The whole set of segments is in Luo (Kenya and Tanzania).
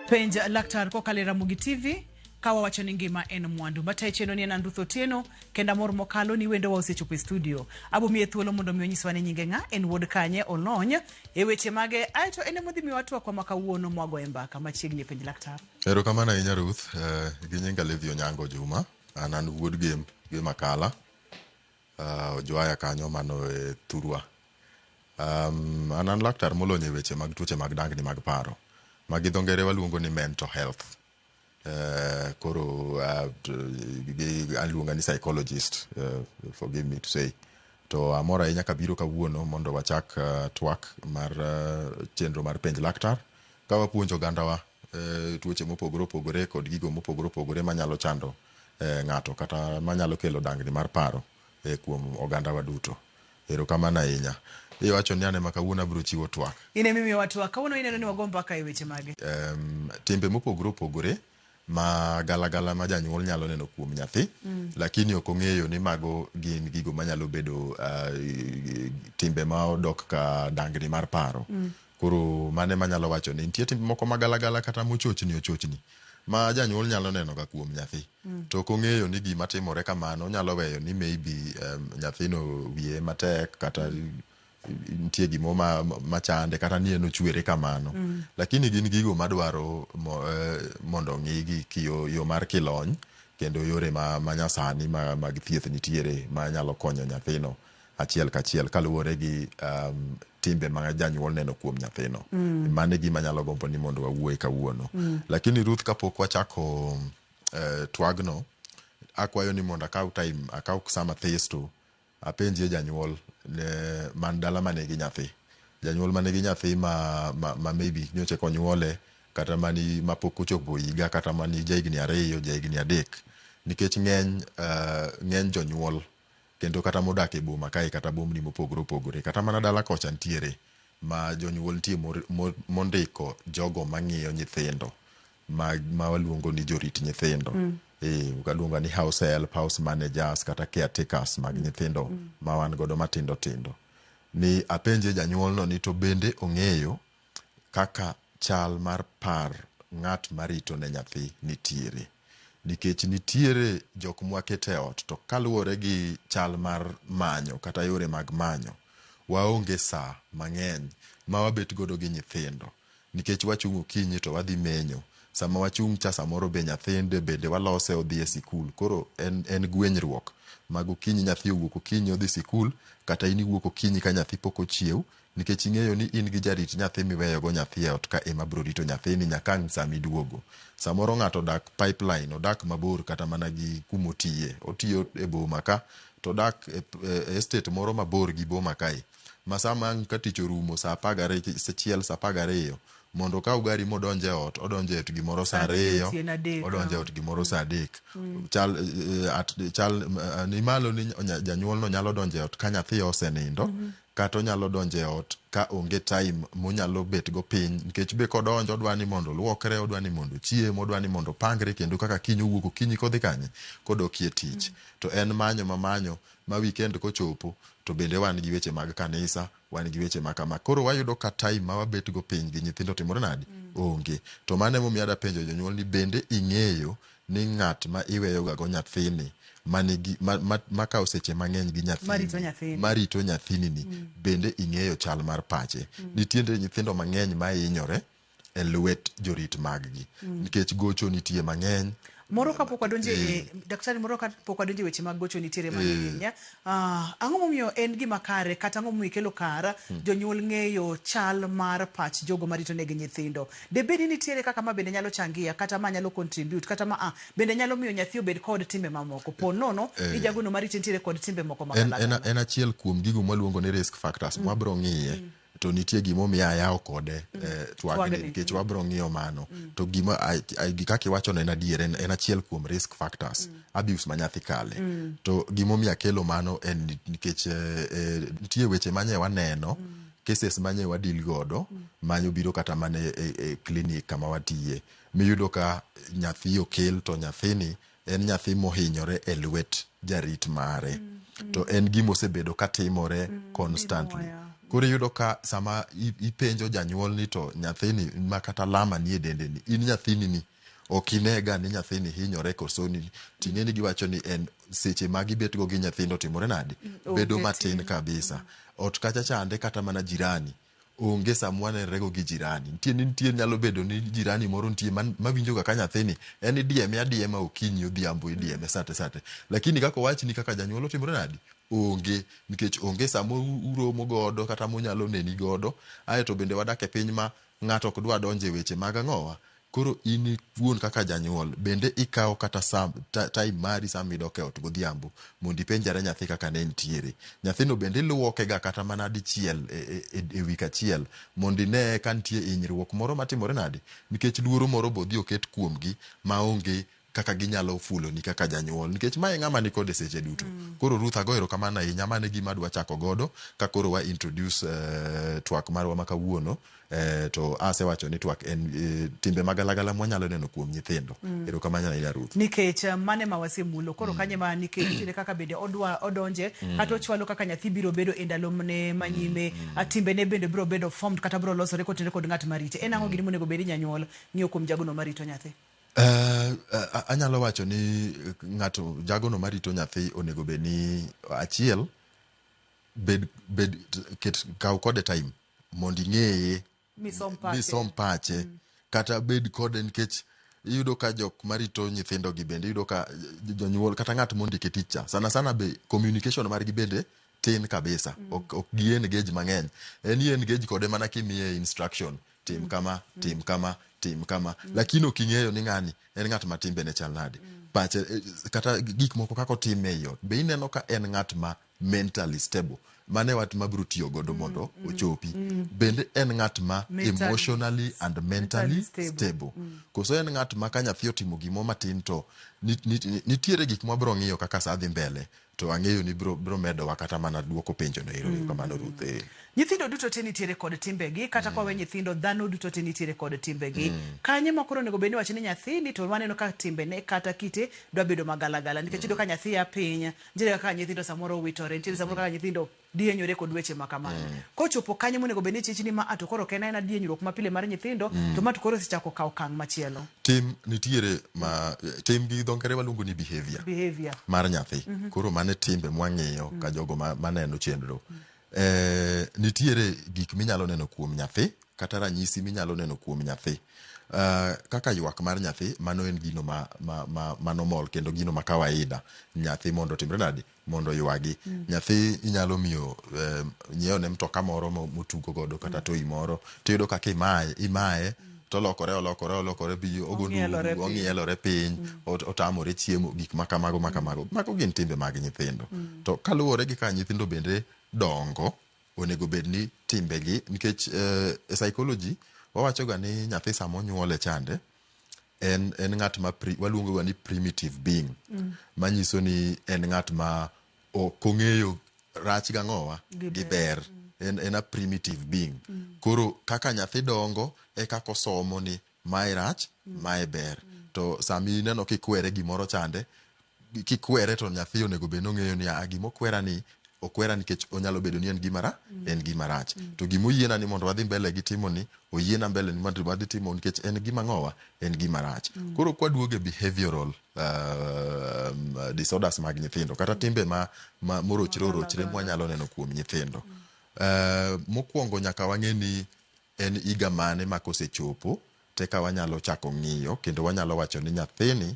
Penj laktar kokale Ramogi TV kawa wacho ni ngima en mwandu matae cheno ni Nandutho Otieno kenda mor mokalo ni wendo wa osechopo e studio abo miye thuolo mondo mi onyiswa ni nyinge nga en wuod kanye olony e weche mage aito ene modhi mi watu kwa makawuono mwago embaka machiegni penj laktar. Erokamano ahinya Ruth, gi nyinga Levi Onyango Juma, an wuod game Akala, Ojuaya kanyo mano e Thurwa. An laktar molony e weche mag tuoche mag dangni mag paro. Magi dho ngere waluongo ni mental health. Koro aluonga ni psychologist, forgive me to say. To amora ahinya kabiro kawuono mondo wachak twak mar chenro mar penj laktar ka wapuonjo ogandawa tuoche mopogore opogore kod gigo mopogore opogore manyalo chando ng'ato kata manyalo kelo dangni mar paro kuom ogandawa duto. Erokamano ahinya. Iwacho ni ane makawuono abiro chiwo twak. Ine mimi watu kawuono ineno ni wago mbaka e weche mage. Timbe mopogore opogore ma galagala ma janyuol nyalo neno kuom nyathi, lakini ok ong'eyo ni mago gin gigo manyalo bedo timbe ma odok ka dangni mar paro. Koro mane manyalo wacho ni nitie timbe moko magalagala kata mochochni ma janyuol nyalo neno ga kuom nyathi. To ok ong'eyo ni gima timore kamano nyalo weyo ni maybe nyathino wiye matek kata nitie gimo machande kata ni eno chwere kamano. Lakini gin gigo madwaro mondo ng'igi yo mar kilony kendo yore manyasani mag thieth nitiere ma nyalo konyo nyathino achiel kachiel kaluwore gi timbe ma janyuol neno kuom nyathino. Mane gima nyalo gombo ni mondo wawuoye kawuono. Lakini Ruth, kapok wachako twagno, akwayo ni mondo akaw sama thisto apenjie janyuol man dala mane gi nyathi. Janyuol mane gi nyathi ma maybe nyoche konyuole kata mani mapok ochopo higa kata mani jahigni 2, jahigni 3. Nikech ng'eny jonyuol kendo kata modak e boma kae kata bomni mopogore opogore kata mana dala kocha ntiere ma jonyuol nitie mondiko jogo mang'iyo nyithindo ma waluongo ni jorit nyithindo. Ukaluonga ni house help, house managers kata caretakers mag nyithindo ma wan godo matindo tindo. Ni apenje janyuol no ni to bende ong'eyo kaka chal mar par ng'at marito ne nyathi nitiere. Nikech nitiere jok mwakete ot to kaluwore gi chal mar manyo kata yore mag manyo waonge saa mang'eny ma wabet godo gi nyithindo. Nikech wachung' okinyi to wadhi menyo. Sama wachung' cha samoro be nyathinde bende walose odhi e sikul. Koro en gwenyruok mag okinyi nyathi owuok okinyi odhi sikul kata in iwuok okinyi ka nyathi pok ochiew. Nikech ing'eyo ni in gi jarit nyathi miweyo go nyathi e ot ka ema biro rito nyathini nyaka ang' sama iduogo. Samoro ng'ato dak pipeline, odak mabor kata mana gi kumotiye. Otiyo e boma ka to dak e estate moro mabor gi boma kae. Masama ang' ka tich orumo saa 12 mondo ka ugari modonje ot, odonje ot gimoro saa 2, odonje ot gimoro saa 3. Chal ni malo ni janyuol no nyalo donje ot ka nyathi osenindo. Kata onyalo donje ot ka onge time monyalo bet go piny. Nikech be kodonjo odwani mondo luokre, odwani mondo chiem, odwani mondo pangre kendo kaka kiny owuok okinyi kodhi kanye kodokie tich. To en manyo ma weekend kochopo to bende wan gi weche mag kanisa, wan gi weche makama. Koro wayudo ka time ma wabet go piny gi nyithindo timore nadi? Onge. To mane momiyo ada penjo jonyuol ni bende ing'eyo ni ng'at ma iweyo ga go nyathini makawo seche mang'eny gi nyathini marito nyathini ni bende ing'eyo chal mar pache. Nitiere nyithindo mang'eny ma hinyore e lwet jorit mag-gi nikech gocho nitie mang'eny. Moro kapok wadonje daktari, moro kapok wadonje weche mag gocho nitiere mang'eny. Ang'o momiyo en gima kare kata ang'o momiyo kelo kara jonyuol ng'eyo chal mar pach jogo marito negi nyithindo? De bedi nitiere kaka ma bende nyalo changia kata ma nyalo contribute kata ma bende nyalo miyo nyathi obed kod timbe mamoko. Po nono ni jagono marito nitiere kod timbe moko magalagala. En achiel kuom gigo mwaluongo ni risk factors mwabro ng'iye. To nitie gimo miya yawo kode twagni nikech wabro ng'iyo mano. To gima kaka iwacho no en adier, en achiel kuom risk factors, abuse ma nyathi kale. To gimo miya kelo mano en nikech nitie weche manye waneno, cases manye wadil godo, manyo biro kata mane e clinic kama watiye. Miyudo ka nyathi okel to nyathini en nyathi mohinyore e lwet jarit mare. To en gimo osebedo katimore constantly. Koro yudo ka sama ipenjo janyuol ni to nyathini ma kata lama ni e dende ni, in nyathini ni okinega ni nyathini hinyore koso ni ting'eni giwacho ni en seche ma gibet go gi nyathindo timore nade bedo matin kabisa. Ot kacha chande kata mana jirani onge samwanere go gi jirani. Nitie nyalo bedo ni jirani moro nitie mawinjo ga ka nyathini en idieme adiema okinyi odhiambo idieme sate. Lakini kako wachni kaka janyuol otimore nade onge, nikech onge samo uromo godo kata monyalo neni godo. Aeto bende wadak e piny ma ng'ato ok dwa donje weche mag ang'owa. Koro in wuon kaka janyuol bende ikawo kata time mari sama idok e ot godhiambo mondo ipenjare nyathi kaka ne ntiere. Nyathino bende iluoke ga kata mana dichiel e wik achiel mondo ine ka nitie hinyruok moro matimore nade, nikech luoro moro bodhi oket kuomgi maonge kaka ginyalo fulo ni kaka janyuol, nikech mae ng'ama ni kode seche duto. Koro Ruth ago erokamano ahinya, mane gima dwa chako godo ka koro wa introduce twak marwa ma kawuono. To asewacho ni twak en timbe magalagala mwanyalo neno kuom nyithindo. Erokamano ahinya Ruth. Nikech mane ma wasemulo koro kanye ma nikech ile kaka bende odonje kata ochwalo kaka nyathi biro bedo e ndalo ne manyime, timbe ne bende biro bedo formed kata biro losore kotenore kod ng'at marite. En ang'o gini monego bedi nyanyuol ng'iyo kuom jagono marito nyathi? Anyalo wacho ni ng'ato jagono marito nyathi onego bed ni achiel kaw kode time mondo ing'eye misom pache kata bed kode, nikech iyudo ka jok marito nyithindo gi bende iyudo ka jonyuol kata ng'at mondike teacher sana be communication margi bende tin kabisa. Ok gi engage mang'eny. En engage kode mana kimiye instruction, tim kama lakini ok ing'eyo ni ng'ani en ng'at ma timbe ne chal nade, pache kata gik moko kako time e ot be ineno ka en ng'at ma mentally stable, mane wat mabiro tiyo godo mondo ochopi. Bende en ng'at ma emotionally and mentally stable. Koso en ng'at ma ka nyathi otimo gimo matin to nitiere gik ma biro ng'iyo kaka sa dhi mbele to ang'eyo ni biro medowa kata mana duoko penjo no ero kamano Ruth. Nyithindo duto te nitiere kod timbegi kata kwa we nyithindo dhano duto te nitiere kod timbegi. Kanye makoro nego beni wacho ni nyathini to waneno ka timbe ne kata kite dwa bedo magalagala, nikech iyudo ka nyathi ya piny nitiere kaka nyithindo samoro witore, nitiere samoro kaka nyithindo dienyore kod weche makamano. Kochopo kanye monego beni chichni ma ato koro kena ena dienyruok mapile mar nyithindo to ma to koro sichako kawo kang' machielo. Tim nitiere ma tim gi dho ngere waluongo ni behavior mar nyathi. Koro mane timbe mwang'iyo ka jogo maneno chenro. Nitiere gik minyalo neno kuom nyathi kata ranyisi minyalo neno kuom nyathi. Kaka ywak mar nyathi, mano en gino manomol kendo gino ma kawaida. Nyathi mondo timre nade mondo ywagi. Nyathi inyalo miyo nyiewo ne mtoka moro motugo godo kata toi moro, to iyudo kaka imaye to lokore bi ong'ielore piny, otamore chiemo, gik makamago. Mago gin timbe mag nyithindo. To kaluwore gi ka nyithindo bende dongo, onego bed ni timbegi, nikech e psychology wawacho ga ni nyathi sama onyuole chande en ng'at ma waluongo ga ni primitive being, manyiso ni en ng'at ma okong'eyo rach gang'owa gi ber. En a primitive being. Koro kaka nyathi dongo e kako somo ni mae rach, mae ber. To sami neno kikwere gimoro chande, kikwere to nyathi onego bed nong'eyo ni gimokwera ni okwera nikech onyalo bedo ni en gima rach. To gimoyiena ni mondo wadhi mbele gi timo ni oyiena mbele ni mondo wadhi timo nikech en gima ng'owa, en gima rach. Koro kwaduoge behavioral disorders mag nyithindo kata timbe morochre mwanyalo neno kuom nyithindo. Mokwongo nyaka wang'e ni en higa mane ma kosechopo teka wanyalo chako ng'iyo kendo wanyalo wacho ni nyathini,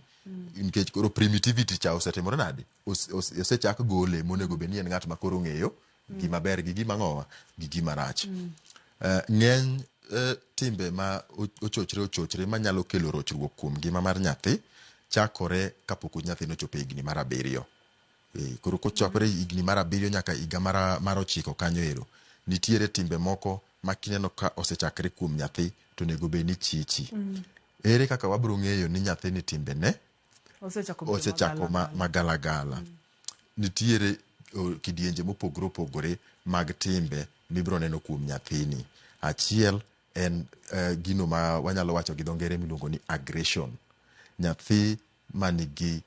nikech koro primitivity cha osetimore nade, osechak gole monego bed ni en ng'at ma koro ng'eyo gima ber gi gima ng'owa gi gima rach. Ng'eny timbe ma ochochre manyalo kelo rochruok kuom ngima mar nyathi chakore kapok nyathi nochopo higni mar 7. Koro kochakore higni mar 7 nyaka higa mar 9 kanyo ero, nitiere timbe moko makineno ka osechakre kuom nyathi to nego bed ni chichi. Ere kaka wabiro ng'eyo ni nyathi ni timbe ne osechako magalagala. Nitiere kidienje mopogore opogore mag timbe mibiro neno kuom nyathini. Achiel en gino ma wanyalo wacho gi dho ngere miluongo ni aggression. Nyathi manigi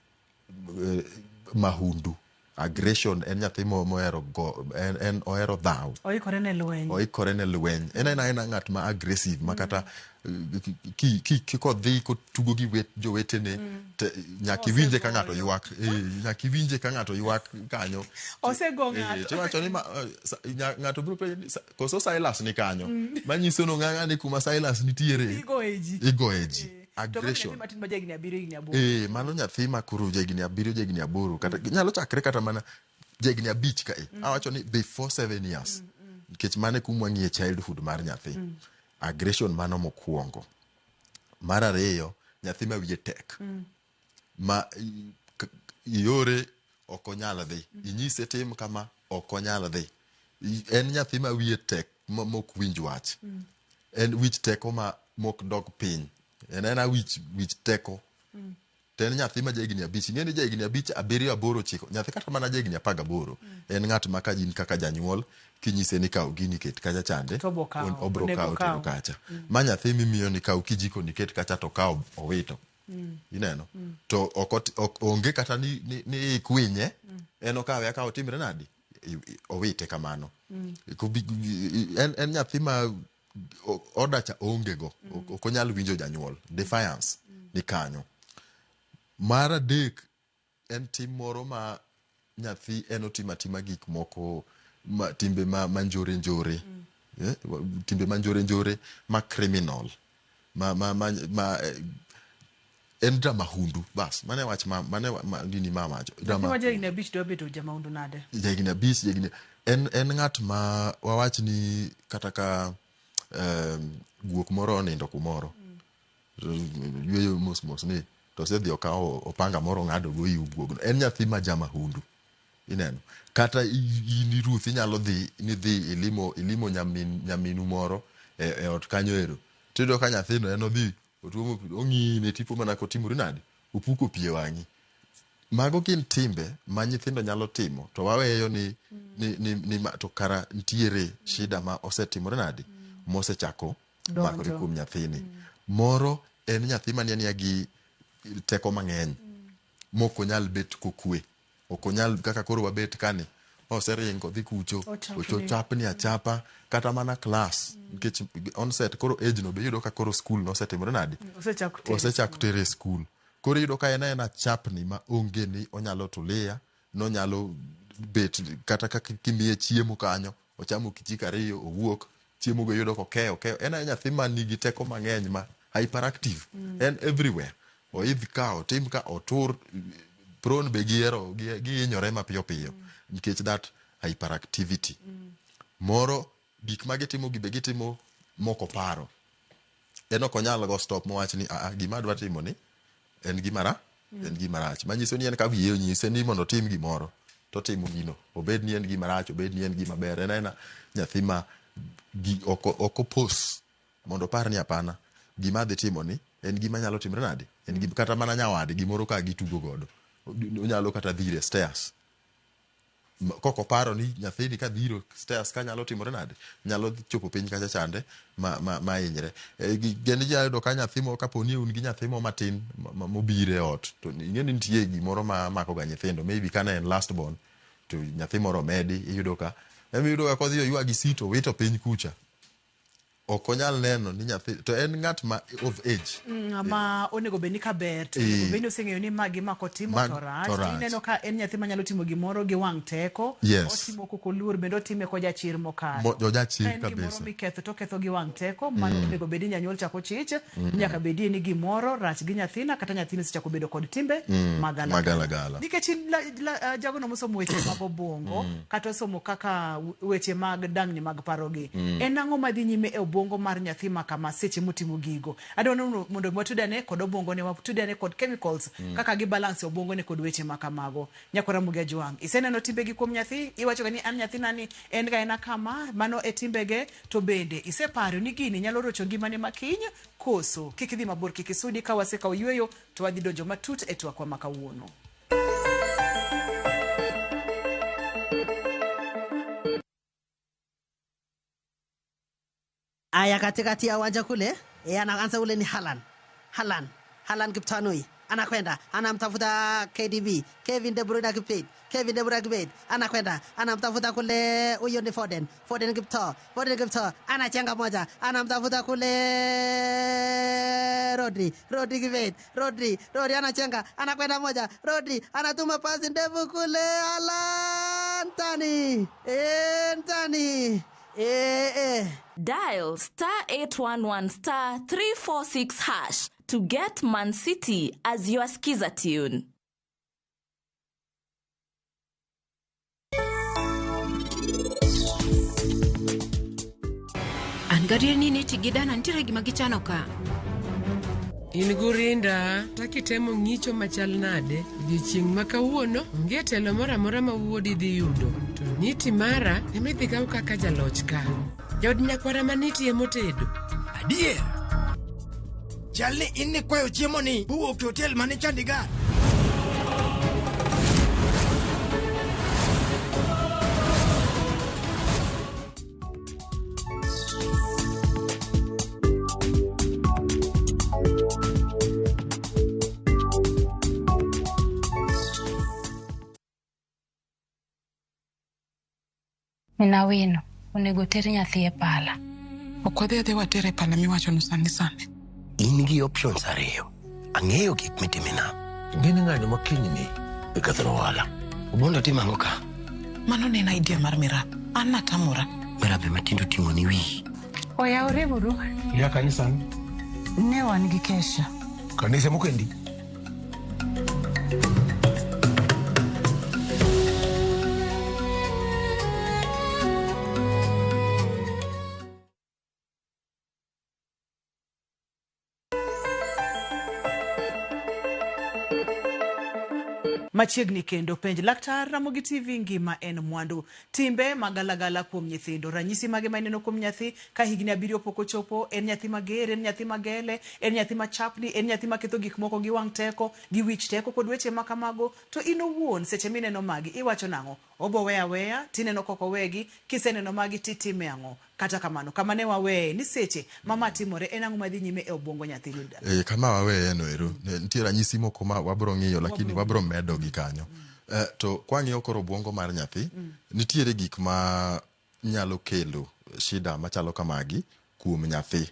mahundu Aggression en nyathi mohero go en ohero dhaw. Oikore ne lweny. Oikore ne lweny. En ng'at ma aggressive ma kata kodhi kotugo gi jowetene nyaka iwinje ka ng'ato ywak. Nyaka iwinje ka ng'ato ywak kanyo. Osego ng'ato. Tiwacho ni ng'ato biro penjo koso Silas ni kanyo. Manyiso no ng'ani kuma Silas nitiere. Igoye ji. Aggression. Mano nyathi ma koro jegni 7 jegni 8 kata nyalo chakre kata mana jegni 5 ka awacho ni before 7 years. Nikech mane kuma ng'iye childhood mar nyathi. Aggression mano mokwongo. Mar ariyo, nyathi ma wiye tek. Ma yore ok onyal dhi. Inyise tim kama ok onyal dhi. En nyathi ma wiye tek mok winj wach. En wich teko ma mok dog piny. En wich teko. To en nyathi ma jegni 5. Ing'e ni jegni 5, 7, 8, 9. Nyathi kata mana jegni 18. En ng'at ma ka jin kaka janyuol kinyise ni kaw gini ket kacha chande. Obro kaw tero kacha. Ma nyathi mimiyo ni kaw kijiko ni ket kacha to kaw owito. Ineno. To onge kata ni kwinye. En okawe akaw timre nadi. Owite kamano. En nyathi ma odacha onge go. Ok onyal winjo janyuol. Defiance ni kanyo. Mar adek en tim moro ma nyathi en otima gik moko timbe manjore timbe manjore ma criminal ma en drama hundu bas mane wach mane dini mama drama ma jegni 5 do bedo jama hundu nade jegni 5 en ng'at ma wawach ni kata ka guok moro onindo kumoro yweyo mos ni to sedhi okawo opanga moro ng'ado go yu guogno. En nyathi ma jama hundu. Ineno. Kata in Ruth inyalo dhi ilimo nyaminu moro e ot kanyo ero. Tido ka nyathino en odhi otuomo ong'ine tipo mana kotimore nade. Opuko pie wang'i. Mago gin timbe ma nyithindo nyalo timo to waweyo ni to kara ntiere shida ma osetimore nade. Mosechako makore kuom nyathini. Moro en nyathi mania gi teko mang'eny. Moko nyal bet kokwe. Ok onyal kaka koro wabet kani. Oseringo dhi kucho. Ochapni achapa. Kata mana class. Nikech onset koro age no be yudo ka koro school no osetimore nadi. Osechako tere school. Koro yudo ka en achapni ma onge ni onyalo tulia. Nonyalo bet kata kaka kimiye chiemo kanyo. Ochamo kijiko 2 owuok. Chiemo go yudo kokeyo. En nyathi ma nigi teko mang'eny ma hyperactive. En everywhere. Oidh ka otim ka otur prone be giero gihinyore mapiyo piyo nikech that hyperactivity. Moro gik ma gitimo gibe gitimo moko paro. En ok onyal go stop mowach ni gima adwa timo ni en gima rach. Manyiso ni en ka wiye onyise ni mondo tim gimoro to timo gino. Obed ni en gima rach, obed ni en gima ber. En nyathi ma ok opos mondo par ni apana gima dhi timo ni en gima nyalo timre nade. En gima kata mana nyawade gimoro ka gitugo godo. Onyalo kata dhire stairs. Koko paro ni nyathini ka dhiro stairs ka nyalo timore nade. Nyalo chopo piny kacha chande ma hinyre. Geni jayudo ka nyathi mo kaponi un gi nyathi mo matin mobire ot. To ing'eni nitie gimoro ma mako ga nyithindo. Maybe kana en last born to nyathi moro medi iyudo ka. Iyudo ka kodhi oywa gi sito wito piny kucha. Ok onyal neno ni nyathi to en ng'at ma of age ma onego beni ka ber to onego beni oseng'eyo ni magi mako timo to rach. Ineno ka en nyathi manyalo timo gimoro gi wang' teko. Otimo kokoluor bende otime ko jachir mokalo. Jachir kabisa. Gimoro miketho to ketho gi wang' teko. Mano onego beni janyuol chako chich. Nyaka bedi ni gimoro rach gi nyathina kata nyathina sechako bedo kod timbe magala. Nikech jago no mosomo weche mag obongo kata somo kaka weche mag dang'ni mag parogi. En ang'o madhi nyime e obongo mar nyathi ma kama seche motimo gigo. Adwano mondo watudane kod obongo ne watudane kod chemicals kaka gi balance obongo ne kod weche ma kamago. Nyakora Mugia Jwang'. Iseneno timbegi kuom nyathi, iwacho ni an nyathi nani en ga ena kama mano e timbege to bende iseparo ni gini nyalo rocho ngimane makiny koso. Kik idhi mabor kik isudi ka waseka oyweyo to wadhi donjo matut e twakwa ma kawuono. Aya katikati ya uwanja kule anaanza ule ni Halan Kiptanui anakwenda anamtafuta KDB, Kevin De Bruyne akipita, Kevin De Bruyne akipita, anakwenda anamtafuta kule, huyo ni Foden, Foden Kipto anachenga moja, anamtafuta kule Rodri kipita, Rodri anachenga, anakwenda moja, Rodri anatuma pasi ndefu kule, Ntani. Dial *811 *346# to get Man City as your skiza tune. Angaria nini tigidana ntire gima gichano ka. In gurinda takitemo ng'icho machal nade odiochieng' ma kawuono onge telo moro amora ma wuodi dhi yudo, to Niti mara emidhi kaw kaka jaloch ka. Jaod nyakwara ma Niti emotedo. Adier, chalni in ni kwayo chiemo ni buwok hotel mane Chandigarh. Minawino, onego ter nyathi e pala. Okwadhi watere pala miwacho no sani. In gi options ariyo. Ang'eyo gik mitimina. Gini ng'ani mokinyi ni ikethro wala. Ubondo timango ka. Mano ne na idea mar Mirab. An natamora. Mirabe matindo ting'o ni wi. Oyawre buru. Ya kanisa ni? Ne wan gi kesha. Kanisa mokendi? Machiegni kendo penj laktar Ramogi TV ngima en mwandu. Timbe magalagala kuom nyithindo. Ranyisi mage maneno kuom nyathi ka higni 7 pok ochopo, en nyathi mager, en nyathi magele, en nyathi machapni, en nyathi maketho gik moko gi wang' teko, gi wich teko kod weche makamago. To in owuon seche mineno magi iwacho nang'o? Obo weya tineno koko wegi, kiseneno magi titime ang'o? Kata kamano kamane waweye ni seche mama timore en ang'o madhi nyime e obwongo nyathi Yuda? Kama waweye no ero nitie ranyisi moko ma wabro ng'iyo lakini wabro medo gi kanyo. To kwang'iyo koro obwongo mar nyathi nitiere gik ma nyalo kelo shida machalo kamagi kuom nyathi.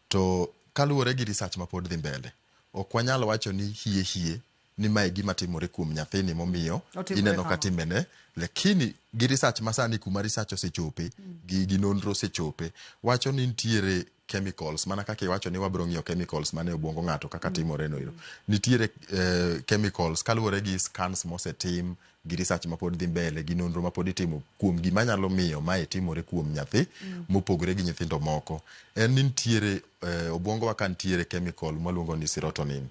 To kaluwore gi research ma pod dhi mbele, ok wanyalo wacho ni hie ni mae gima timore kuom nyathini momiyo ineno ka timbene, lakini gi research masani kuma research osechope gi nonro osechope wacho ni nitiere chemicals, mana kaka iwacho ni wabro ng'iyo chemicals mane obwongo ng'ato kaka timore no iro. Nitiere chemicals kaluwore gi scans mosetim gi research ma pod dhi mbele gi nonro ma pod itimo kuom gima nyalo miyo mae timore kuom nyathi mopogore gi nyithindo moko. En ni nitiere obwongo wa nitiere chemical maluongo ni serotonin.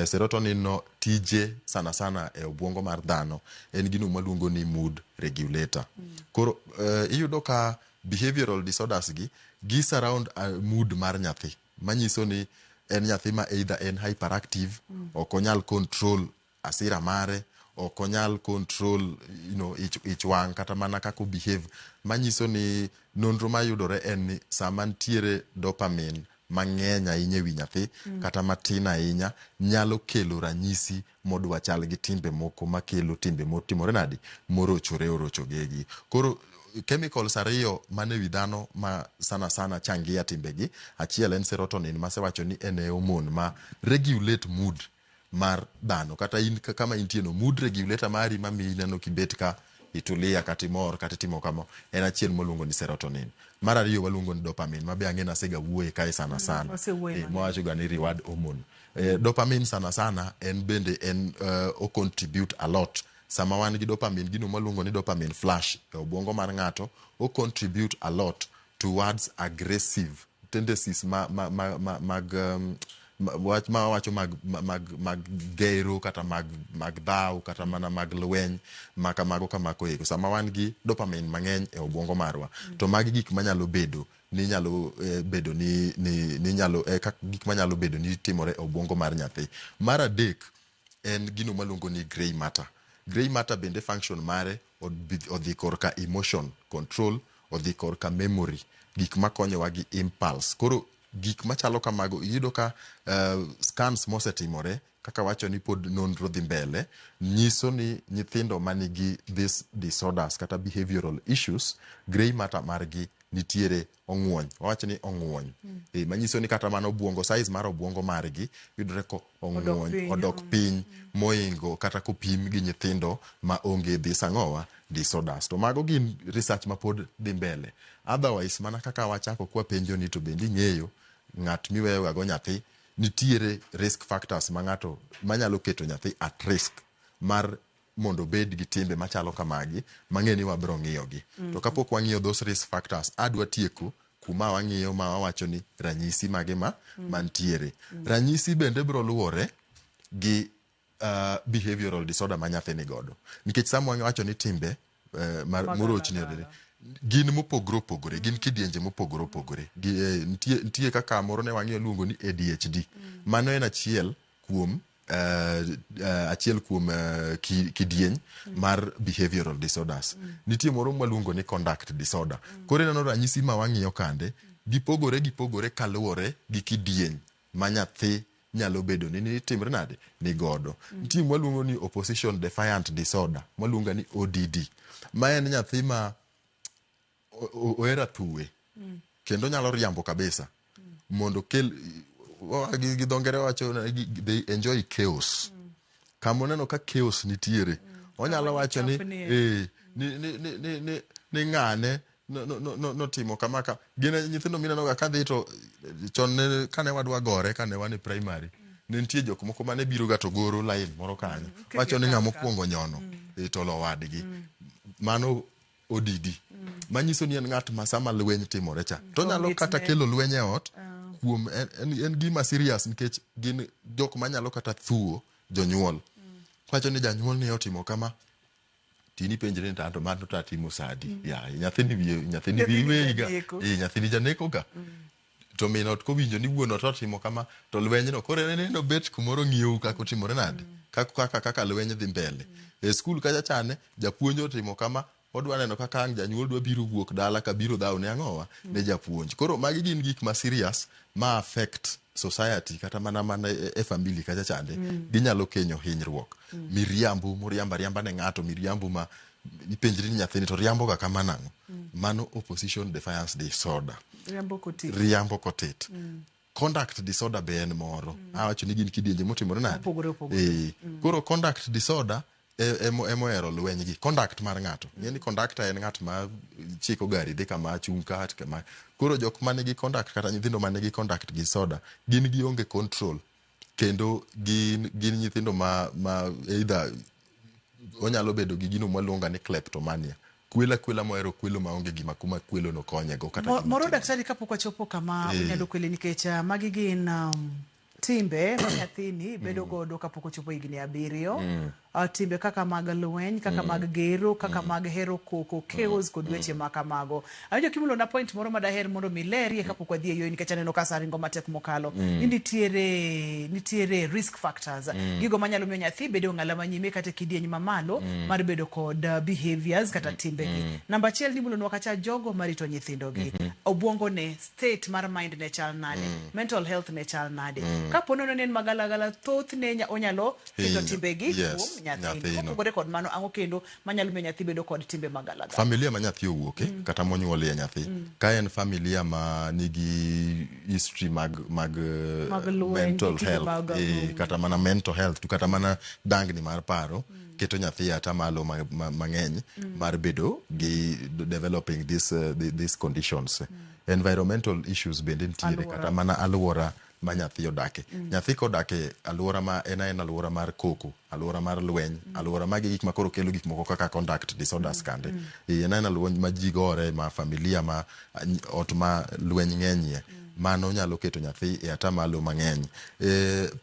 Serotonin no tije sana e obwongo mar dhano en gino maluongo ni mood regulator. Koro iyudo ka behavioral disorders gi surround mood mar nyathi, manyiso ni en nyathi ma either en hyperactive, ok onyal control asira mare, ok onyal control ich wang' kata mana kako behave, manyiso ni nonro mayudore en ni sama ntiere dopamine mang'eny ahinya ewi nyathi kata matin ahinya nyalo kelo ranyisi modwa chal gi timbe moko makelo timbe motimore nadi orochogegi. Koro chemicals ariyo mane wi dhano ma sana changia timbegi, achiel en serotonin masewacho ni en hormone ma regulate mood mar dhano, kata in kama intie no mood regulator mari mamiyi neno kibet ka itulia kata imor kata timo kama, en achiel moluongo ni serotonin. Mar ariyo waluongo ni dopamine, mabe ang'e nasega wuoye kae sana mwawacho ga ni reward hormone. Dopamine sana en bende o contribute a lot. Sama wan gi dopamine, gino maluongo ni dopamine flash e obwongo mar ng'ato, o contribute a lot towards aggressive tendencies mag gero kata mag dhaw kata mana mag lweny kamako ego. Sama wan gi dopamine mang'eny e obwongo marwa, to magi gik manyalo bedo ni nyalo bedo ni nyalo gik manyalo bedo ni timore e obwongo mar nyathi. Mar adek en gino maluongo ni grey matter. Grey matter bende function mare odhi korka emotion control, odhi korka memory, gik makonyowa gi impulse. Koro gik machalo kamago iyudo ka scans mosetimore kaka wacho ni pod nonro dhi mbele, nyiso ni nyithindo manigi this disorders kata behavioral issues, grey matter margi nitiere ong'wony. Wawacho ni ong'wony. Manyiso ni kata mana obwongo, size mar obwongo margi yudore ko ong'wony, odok piny moingo kata kopim gi nyithindo ma onge this ang'owa disorders. To mago gin research ma pod dhi mbele. Otherwise, mana kaka wachako kwa penjo ni to bendi ng'eyo ng'at miweyo go nyathi nitiere risk factors ma ng'ato manyalo keto nyathi at risk mar mondo bed gi timbe machalo kamagi mang'eni wabro ng'iyogi. To kapok wang'iyo those risk factors, adwa tieko kuma wang'iyo ma wawacho ni ranyisi mage mantiere. Ranyisi bende bro luwore gi behavioral disorder ma nyathi ni godo. Nikech sama wawacho ni timbe morochni gin mopogore opogore, gin kidienje mopogore opogore. Nitie kaka moro ne wang'iyo luongo ni ADHD. Mano en achiel kuom kidieny mar behavioral disorders. Nitie moro mwaluongo ni conduct disorder. Koro neno ranyisi ma wang'iyo kande gipogore kaluwore gi kidieny ma nyathi nyalo bedo ni timre nade ni godo. Nitie mwaluongo ni opposition defiant disorder, mwaluongo ni ODD. Ma en nyathi ma oera thuwe kendo nyalo riambo kabisa mondo kel gi dongere wacho they enjoy chaos. Kama neno ka chaos nitiere, onyalo wacho ni ni ng'ane no timo kama ka gine nyithindo mineno ga kadhi to chon kane wadwa gore kane wan e primary ne nitie jok moko mane biro ga to goro line moro kanyo wacho ni ng'amo kuongo nyono to lo wadgi. Mano ODD. Manyiso ni en ng'at ma sama lweny timore cha to nyalo kata kelo lweny e ot kuom en gima serious nikech gin jok manyalo kata thuo jonyuol. Wacho ni janyuol ni otimo kama tini penjre ni tanto mano to atimo sadi ya nyathini wiweiga nyathini janeko ga to minot ko winjo ni wuon to timo kama to lweny no kore ne no bet kumoro ng'iyo kako timore nade kaka lweny dhi mbele. E skul kacha chane japuonj otimo kama odwa neno kaka ang' janyuol dwa biro wuok dala ka biro dhaw ne ang'owa ne japuonj. Koro magi gin gik ma serious ma affect society kata mana e family kacha chande. Ginyalo kenyo hinyruok. Miriambo riamba ne ng'ato, miriambo ma ipenjri ni nyathini to riambo ga kama nang'o. Mano opposition defiance disorder. Riambo kotit. Conduct disorder be en moro. Awacho ni gin kidienje motimore nade. Koro conduct disorder emoero lweny gi conduct mar ng'ato. Ng'eni conductor en ng'at ma chiko gari dhi kama chung ka kama. Koro jok mane gi conduct kata nyithindo mane gi conduct disorder gin gi onge control kendo gin nyithindo ma either onyalo bedo gi gino mwaluonga ni kleptomania. Kwela moero kwelo maonge gima kuma kwelo no konye go kata moro daktari kapok wachopo kama unyalo kwele nikech magi gin timbe ma nyathini bedo godo kapok ochopo higni 7. Timbe kaka mag lweny, kaka mag gero, kaka mag hero koko, chaos kod weche makamago. Awinjo kimulo na point moro madaher mondo milerie kapok wadhi e yo nikech aneno ka saringo matek mokalo. Nitiere risk factors. Gigo manyalo miyo nyathi bedo ng'ala manyime kata kidieny mamalo mar bedo kod behaviors kata timbe gi. Namba 1 ni mulo wakacha jogo marito nyithindo gi. Obwongo ne state mar mind ne chal nade, mental health ne chal nade. Kapono ne magala thoth ne onyalo keto timbe gi nyathi. Kopogore kod mano ang'o kendo manyalo miyo nyathi bedo kod timbe magala. Familia ma nyathi owuoke kata monyuolie nyathi. Ka en familia ma nigi history mag mental health kata mana mental health to kata mana dangni mar paro keto nyathi ata malo mang'eny mar bedo gi developing these conditions. Environmental issues bende nitiere kata mana alwora ma nyathi odake. Nyathi kodake alwora ma en alwora mar koko, alwora mar lweny, alwora ma gik makoro kelo gik moko kaka conduct disorders kande. En alwora ma ji gore, ma familia ma ot ma lweny ng'enyie. Mano nyalo keto nyathi e ata malo mang'eny.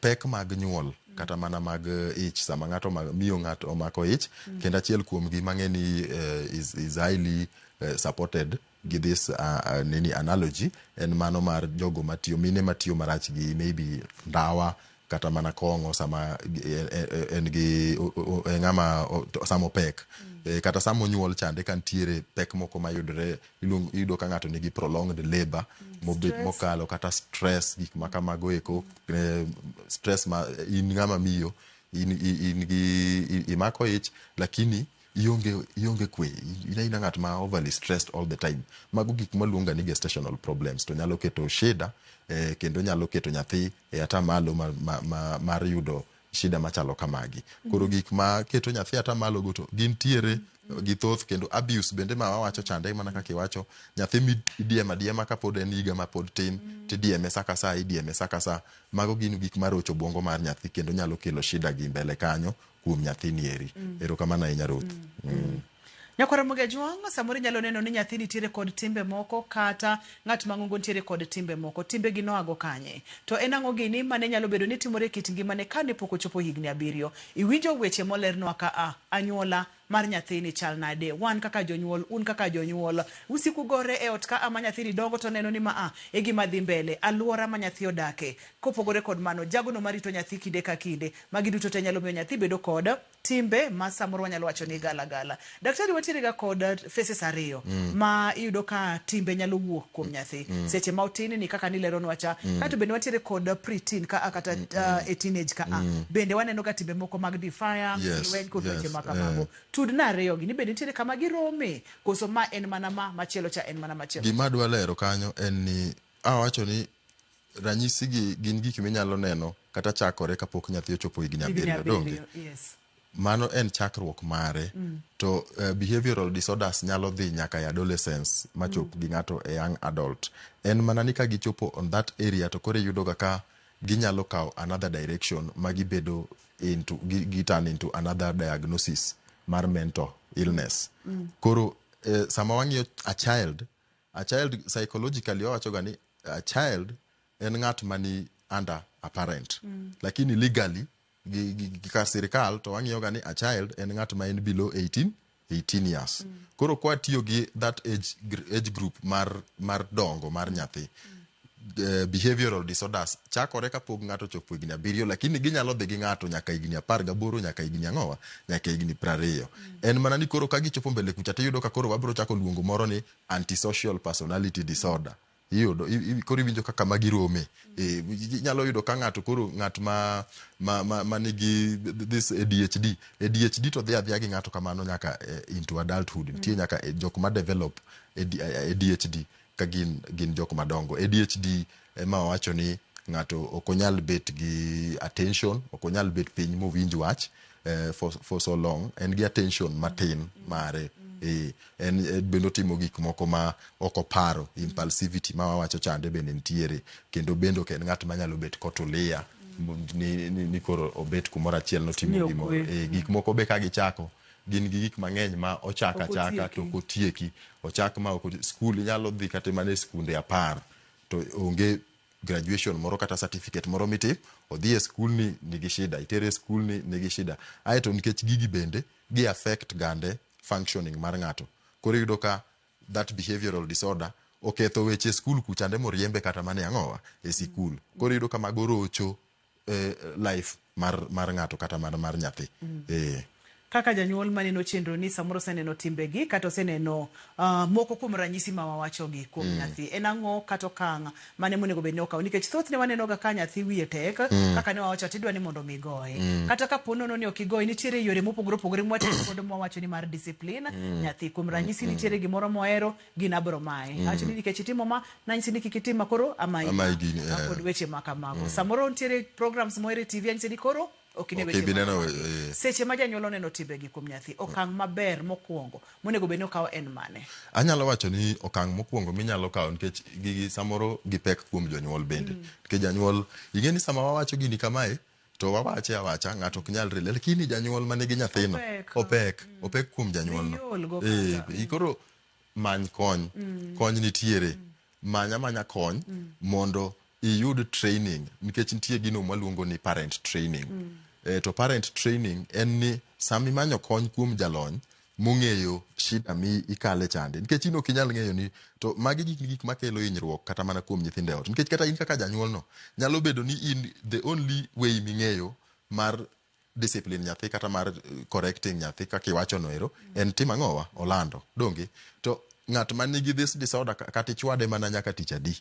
Pek mag nyuol kata mana mag ich sama ng'ato miyo ng'ato omako ich kendo achiel kuom gi mang'eni is highly supported gi this analogy en mano mar jogo matiyo mine matiyo marach gi maybe ndawa kata mana kong'o sama en gi ng'ama samo pek kata samo nyuol chande kan tiere pek moko mayudore iyudo ka ng'ato nigi prolonged labor mokalo kata stress gik makamago eko stress ma in ng'ama miyo in gi imako ich lakini ionge kwe ina ng'at ma overly stressed all the time. Mago gik maluonga ni gestational problems to nyalo keto shida kendo nyalo keto nyathi ata malo mar yudo shida machalo kamagi. Koro gik ma keto nyathi ata malo go to gin tiere gi thoth kendo abuse bende ma wawacho chande mana kaka iwacho nyathi idiema ka pod en higa ma pod tin tidieme saka sa idieme saka sa. Mago gin gik marocho bongo mar nyathi kendo nyalo kelo shida gi mbele kanyo kuom nyathi nieri. Erokamano ahinya Ruth. Nyakwara Muge Jwang, samoro nyalo neno ni nyathi nitiere kod timbe moko kata ng'at mang'ongo nitiere kod timbe moko. Timbe gi noago kanye? To en ang'o gini mane nyalo bedo ni timore kit ngimane kane pok ochopo higni 7? Iwinjo weche molernwa ka anyuola mar nyathini chal nade? Wan kaka jonyuol, un kaka jonyuol, usiku gore e ot ka ama nyathini dongo to neno ni e gima dhi mbele. Aluora ma nyathi odake kopogore kod mano jagono marito nyathi kinde ka kinde. Magi duto te nyalo miyo nyathi bedo kod timbe ma samoro wanyalo wacho ni gala. Daktari watiere ga kod faces ariyo ma iyudo ka timbe nyalo wuok kuom nyathi. Seche ma otini ni kaka nileronwa cha kato bende watiere kod preteen ka kata e teenage ka bende waneno ga timbe moko mag defiance wen kod weche makamago. Tudna ariyo gi ni bende nitiere kama girome koso ma en mana machielo cha en mana machielo. Gima dwa lero kanyo en ni awacho ni ranyisi gi gin gik minyalo neno kata chakore kapok nyathi ochopo higni 7 donge. Mano en chakruok mare. To behavioral disorders nyalo dhi nyaka e adolescence machop gi ng'ato e young adult. En mana ni ka gichopo on that area to kore yudo ka ginyalo kawo another direction magibedo into giturn into another diagnosis mar mental illness. Koro sama wang'iyo a child psychologically wawacho ga ni a child en ng'at mani under a parent. Lakini legally ka sirikal to wang'iyo ga ni a child en ng'at ma en below 18 years. Koro kwa tiyo gi that age group mar dongo mar nyathi, behavioral disorders chakore kapok ng'ato chopo higni 7 lakini ginyalo dhi gi ng'ato nyaka higni 18 nyaka higni 4 nyaka higni 20. En mana ni koro ka gichopo mbele kucha tiyudo ka koro wabiro chako luongo moro ni antisocial personality disorder. Iyudo koro iwinjo kaka magirome. Nyalo yudo ka ng'ato koro ng'at ma nigi this ADHD to dhi adhiya gi ng'ato kamano nyaka into adulthood. Nitie nyaka jok ma develop ADHD ka gin jok madongo. ADHD ema wacho ni ng'ato okonyal bet gi attention, okonyal bet piny mowinj wach for so long. En gi attention matin mare. En bendo timo gik moko ma okoparo, impulsivity ma wawacho chande bende nitiere. Kendo bendo ken ng'at manyalo bet kotulia ni koro obet kumoro achiel notimo gik moko be ka gichako gin gi gik mang'eny ma ochaka to kotieki. Ochak ma skul nyalo dhi kata mane skunde 10 to onge graduation moro kata certificate moro miti odhi e skul ni nigi shida, itere skul ni nigi shida. Aeto nikech gigi bende gi affect gande functioning mar ng'ato. Koro yudo ka that behavioral disorder oketho weche skul kuchande moriembe kata mane ang'owa e sikul. Koro yudo ka mago rocho life mar ng'ato kata mar nyathi. Kaka janyuol maneno chenro ni samoro seneno timbegi kata oseneno moko kuom ranyisi ma wawachogi kuom nyathi. En ang'o kata okang' mane monego bed ni okawo nikech thothne waneno ga ka nyathi wiye tek kaka ne wawacho tidwa ni mondo migoye. Kata ka ponono ni okigoye nitiere yore mopogore opogore mwatendo kod mwawacho ni mar discipline nyathi. Kuom ranyisi nitiere gimoro mohero gin abro mae. Acho ni nikech itimo ma nanyisi ni kikitima koro amai kod weche makamago. Samoro nitiere programs moere TV anyise ni koro seche ma janyuol oneno timbegi kuom nyathi, okang' maber mokwongo monego bed ni okawo en mane? Anyalo wacho ni okang' mokwongo minyalo kawo nikech gigi samoro gipek kuom jonyuol bende. Nikech janyuol ing'e ni sama wawacho gini kamae to wawache awacha ng'ato ok nyal rele, lakini janyuol manigi nyathino opek kuom janyuolno. Koro many kony nitiere. Manya kony mondo iyud training nikech nitie gino mwaluongo ni parent training. To parent training en ni sami manyo kony kuom jalony mong'eyo shida mi ikale chande. Nikech ino kinyal ng'eyo ni to magi gik makelo hinyruok kata mana kuom nyithinde ot. Nikech kata in kaka janyuolno nyalo bedo ni in the only way ming'eyo mar discipline nyathi kata mar correcting nyathi kaka iwacho noero en tim ang'owa Orlando donge to ng'at man nigi this disorder kata ichwade mana nyaka tich adi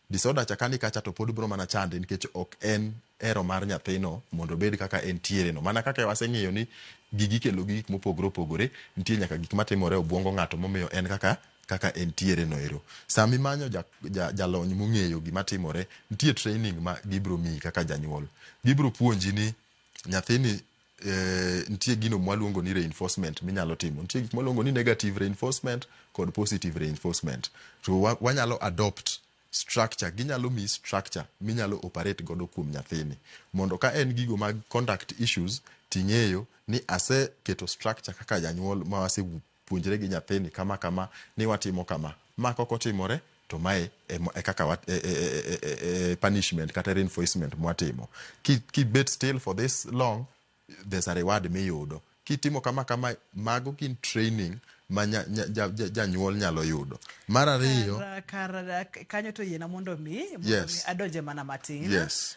disorder chakani kacha to pod bro mana chande nikech ok en ero mar nyathino mondo bed kaka entiere no mana kaka waseng'iyo ni gigi kelo gik mopogore opogore nitie nyaka gik matimore obwongo ng'ato momiyo en kaka entiere no ero sami manyo jalony mong'eyo gima timore nitie training ma gibro miyi kaka janyuol gibro puonji ni nyathini nitie gino mwaluongo ni reinforcement minyalo timo nitie gik mwaluongo ni negative reinforcement kod positive reinforcement to wanyalo adopt structure ginyalo mi structure minyalo operate godo kuom nyathini mondo ka en gigo mag conduct issues ting'eyo ni ase keto structure kaka janyuol ma wasepuonjre gi nyathini kama ni watimo kama ma koko timore to mae e kaka punishment kata reinforcement mwatimo ki bet still for this long there's a reward miyudo kitimo kama mago kin training ma janyuol nyalo yudo mar ariyo kanyo to yiena mondo mi adonje mana matin yes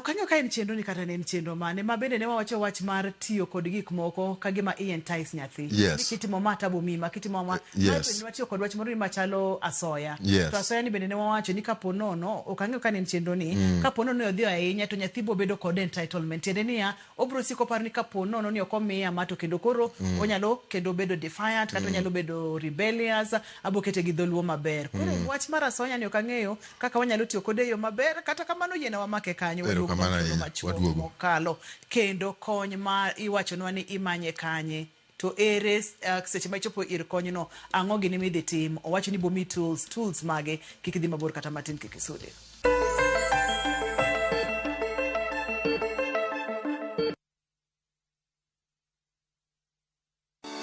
kanyo ka en chenro ni kata ne en chenro mane ma bende ne wawacho wach mar tiyo kod gik moko kagima entice nyathi kitimo matabo mima kitimo ma yes. watiyo kod wach moro ni machalo asoya to asoya ni bende ne wawacho ni kapo nono okang'eyo ka ne en chenro ni kapo nono odhi ahinya to nyathi bo bedo kod entitlement tiende niya obro siko par ni kapo nono ni ok omiya mato kendo koro onyalo kendo bedo defiant kata onyalo bedo rebellious abo kete gi dholuo maber koro wach mar asoya ni okang'eyo kaka wanyalo tiyo kode yo maber kata kamano yiena wamake kanyo mokalo kendo kony ma iwachonwa ni imanye kanye to ere seche ma ichopo ir konyno ang'o gini midhi tim owacho ni bomi tools mage kik idhi mabor kata matin kik isudi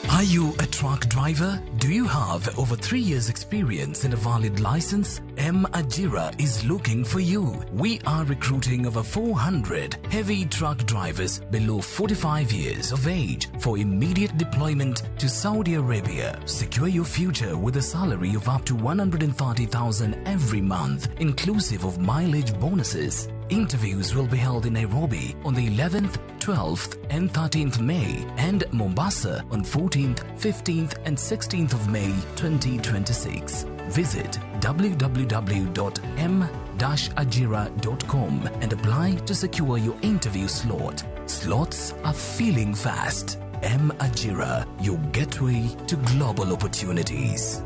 Are you a truck driver? Do you have over 3 years experience and a valid license? M. Ajira is looking for you. We are recruiting over 400 heavy truck drivers below 45 years of age for immediate deployment to Saudi Arabia. Secure your future with a salary of up to 130,000 every month, inclusive of mileage bonuses. Interviews will be held in Nairobi on the 11th, 12th and 13th May and Mombasa on 14th, 15th and 16th of May 2026. Visit www.m-ajira.com and apply to secure your interview slot. Slots are filling fast. M. Ajira, your gateway to global opportunities.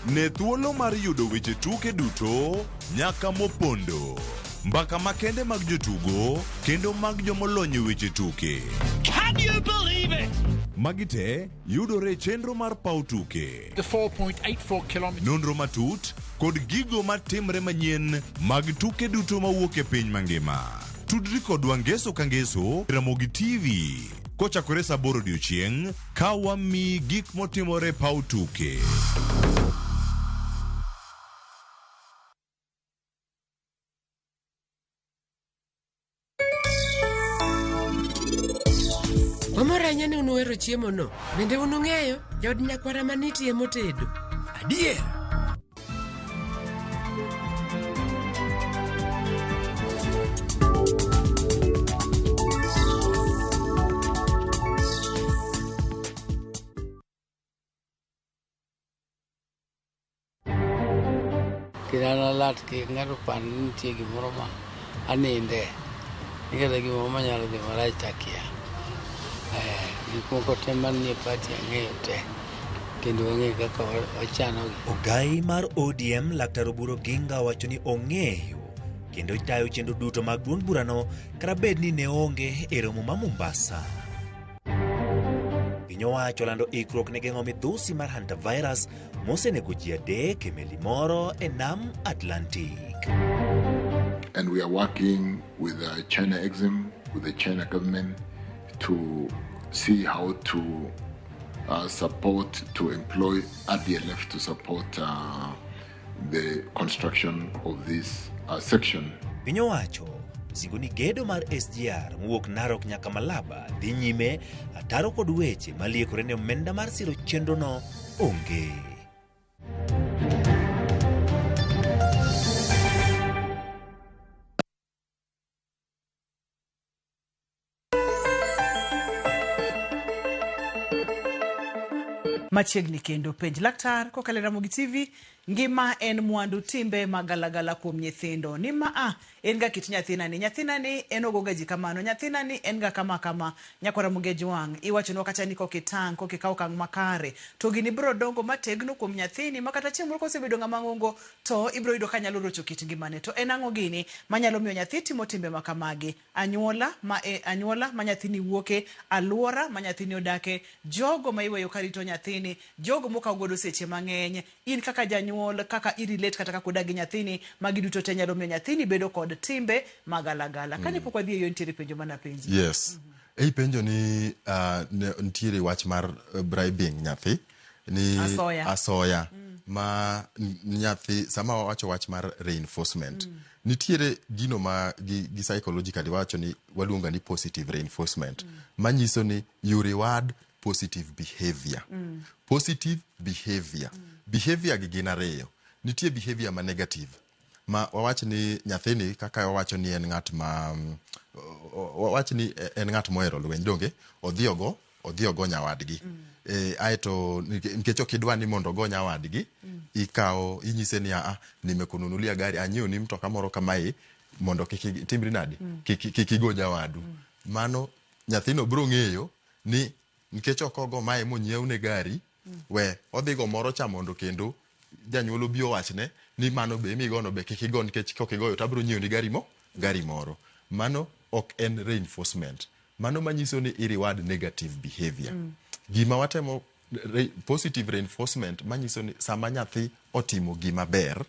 Ne thuolo mar yudo weche tuke duto nyaka mopondo. Mbaka makende mag jotugo kendo mag jomolony weche tuke. Can you believe it? Magite yudore chenro mar pau tuke. The 4.84 km. Nonro matut kod gigo matimre manyien mag tuke duto mawuok e piny mangima. Tudri kod wangeso kangeso Ramogi TV. Kochakore saa 8 odiechieng' ka wami gik motimore pau tuke. Omoranya ni unuero chiemo no. Bende unung'eyo jod nyakwara manitie motedo. Adier. Kirana lat ki ng'ato pan nitie gimoro ma aninde. Nikata gimoro manyalo dhi marach takia. Gik moko te manie pati ang'eyo te kendo ang'eyo kaka wachano gi. Ogai mar ODM Laktar Oburu Oginga wacho ni ong'eyo kendo tayo chenro duto mag duond burano kata bed ni ne onge e romo ma Mombasa. Piny owacho lando ikruok ne geng'o midhusi mar hantavirus mosenego ji 3 e meli moro e nam Atlantic. And we are working with China Exim, with the China government to see how to support, to employ RDLF to support the construction of this section. Piny owacho singo ni gedo mar SGR mowuok Narok nyaka Malaba dhi nyime ataro kod weche maliekore ne omenda mar siro chenrono onge. machiegni kendo penj. Laktar kokalo Ramogi TV, ngima en mwandu, timbe magalagala kuom nyithindo. Ni ma en ga kit nyathina ni en ogoga ji kamano, nyathina ni en ga kama nyako Ramogi Jwang iwacho no kata ni kokitang kokikaw kang makare to gini bro dongo mategno kuom nyathini makata chieng' moro kosebedo ng'ama ng'ongo to ibro yudo ka nyalo rocho kit ngimane. To en ang'o gini manyalo miyo nyathi timo timbe makamagi? Anyuola ma nyathini wuoke, aluora ma nyathini odake, jogo ma iweyo karito nyathini, jogo mokaw godo seche mang'eny, in kaka janyuol, kaka irelate kata kaka odagi nyathini, magi duto te nyalo miyo nyathini bedo kod timbe magalagala. Kane pok wadhi yo nitiere penjo mana penji. Yes. Ei penjo ni nitiere wach mar bribing nyathi ni asoya ma nyathi sama wacho wach mar reinforcement. Nitiere gino ma gi psychological wacho ni waluonga ni positive reinforcement. Manyiso ni you reward positive behavior. Positive behavior. Behavior gi gin ariyo. Nitie behavior ma negative. Ma wawach ni nyathini kaka wawacho ni en ng'at ma wawach ni en ng'at mohero lweny donge odhi ogo nyawadgi. Aeto nikech okidwa ni mondo go nyawadgi, ikawo inyise ni nimekununulia gari, anyiew ni mtoka moro kamae mondo kik timri nadi kik igo nyawadu. Mano nyathino bro ng'eyo ni nikech okogo mae monyiewne gari, we odhigo moro cha mondo kendo janyuol obi owachne ni mano be migono be kik igo nikech kokigoyo tabro nyiew ni gari moro. Mano ok en reinforcement. Mano manyiso ni reward negative behavior. Gima watemo positive reinforcement manyiso ni sama nyathi otimo gima ber,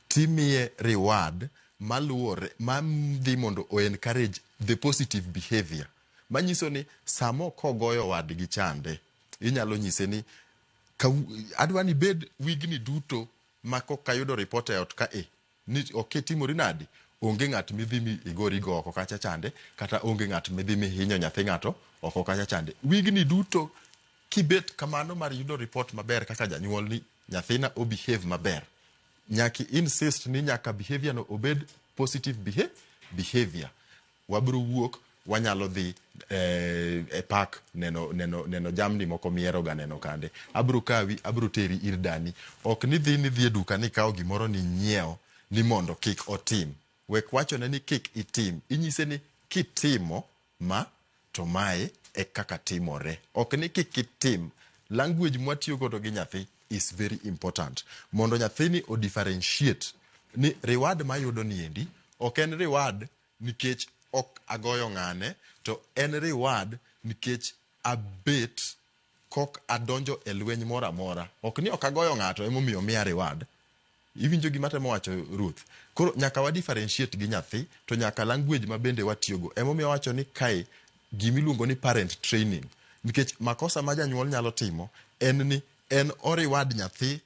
timiye reward maluore madhi mondo o encourage the positive behavior. Manyiso ni samo kogoyo wadgi chande, inyalo nyise ni adwa ni bed wigni duto mako kayudo report e ot ka ni oketimori nadi, onge ng'at midhi mi igori go oko kacha chande, kata onge ng'at midhi mi hinyo nyathi ng'ato oko kacha chande. Wigni duto kibet kamano mar yudo report maber kaka janyuol ni nyathina o behave maber, nyaki insist ni nyaka behavior no obed positive behavior. Wabro wuok wanyalo dhi e park neno jamni moko miero ga neno kande. Abro kawi, abro teri ir dani. Ok ni dhi e duka ni kawo gimoro ni nyiewo ni mondo kik otim. Wek wacho ni kik itim. Inyise ni kitimo ma to mae e kaka timore. Ok ni kik itim. Language mwatiyo godo gi nyathi is very important. Mondo nyathini o differentiate ni reward ma yudo niendi ok en reward nikech ok agoyo ng'ane, to en reward nikech abet kok adonjo e lweny moro amora. Ok ni ok agoyo ng'ato emomiyo miya reward. Iwinjo gima temo wacho Ruth. Koro nyaka wa differentiate gi nyathi, to nyaka language ma bende watiyogo. Emomiyo wacho ni kae gimiluongo ni parent training. Nikech makosa ma janyuol nyalo timo en ni en o reward nyathi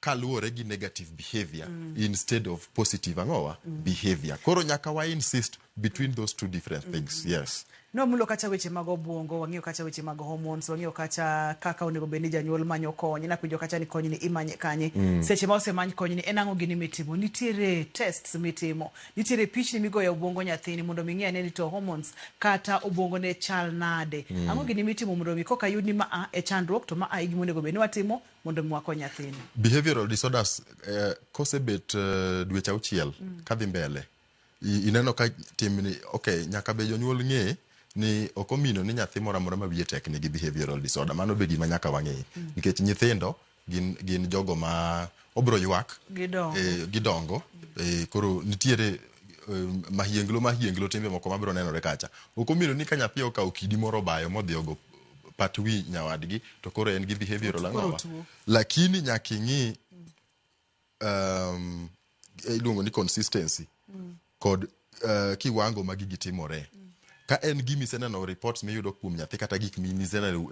kaluwore gi negative behavior instead of positive behavior. Koro nyaka wa insist between those two different things. Yes. No mulo kacha weche mag obwongo, wang'iyo kacha weche mag hormones, wang'iyo kacha kaka onego bed ni janyuol manyo kony, na penjo kacha ni kony ni imanye kanye. Seche ma osemany kony ni en ang'o gini mitimo? Nitiere tests mitimo, nitiere pichni migoyo obwongo nyathini mondo mi ng'e ni to hormones kata obwongo ne chal nade. Ang'o gini mitimo mondo mi koka yud ni ma e chandruok to ma gima onego bed ni watimo mondo mi wakony nyathini? Behavioral disorders kosebet dweche 6 kadhi mbele, ineno ka timni nyaka be jonyuol ng'e ni okomino ni nyathi moro amora mawiye tek nigi behavioral disorder. Mano be gima nyaka wang'e, nikech nyithindo gin jogo ma obro ywak gidongo. Koro nitiere mahienglo timbe moko mabro nenore kacha. Okomino ni ka nyathi okawo kidi moro bayo modhi ogo pat wi nyawadgi to koro en gi behavioral ang'owa. Lakini nyaka ing'i iluongo ni consistency kod kiwango ma gigi timore. Ka en gimi seneno reports miyudo kuom nyathi kata gik miseneno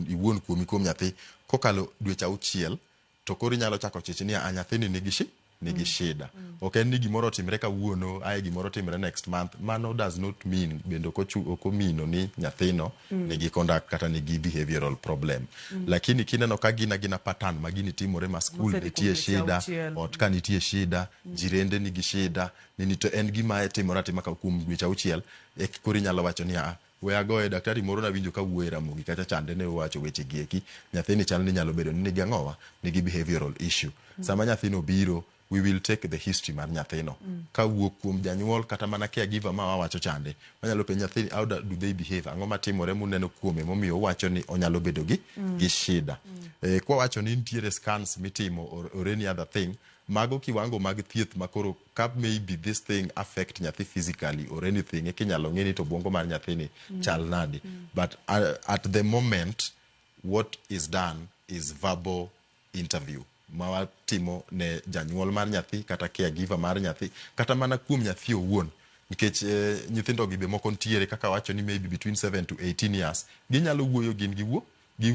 iwuon kuom nyathi kokalo dweche 6, to koro inyalo chako cheche ni nyathini nigi shida. Ok en ni gimoro timre kawuono gimoro timre next month. Mano does not mean bendo okomino ni nyathino nigi conduct kata nigi behavioral problem. Lakini kineno ka gina pattern ma gini timore ma school nitie shida, ot ka nitie shida, jirende nigi shida, nini to en gima timore atima kuom dweche 6, koro inyalo wacho ni we agoye daktari moro na winjo ka wuoye Ramogi kata chande ne wacho weche gieki nyathini chal ni nyalo bedo ni gang'owa nigi behavioral issue sama nyathino biro we will take the history mar nyathino ka wuok kuom janyuol kata mana caregiver ma wacho chande wanyalo penjo nyathini how do they behave ang'o matimore muneno kuome momiyo wacho ni onyalo bedo gi shida kwa wacho ni nitiere scans mitimo or any other thing mago kiwango mag thieth makoro ka maybe this thing affect nyathi physically or anything kinyalo ng'e ni to bwongo mar nyathini chal nade but at the moment what is done is verbal interview ma watimo ne janyuol mar nyathi kata caregiver mar nyathi kata mana kuom nyathi owuon nikech nyithindo gi be moko ntiere kaka wacho ni maybe between 7 to 18 years ginyalo wuoyo gin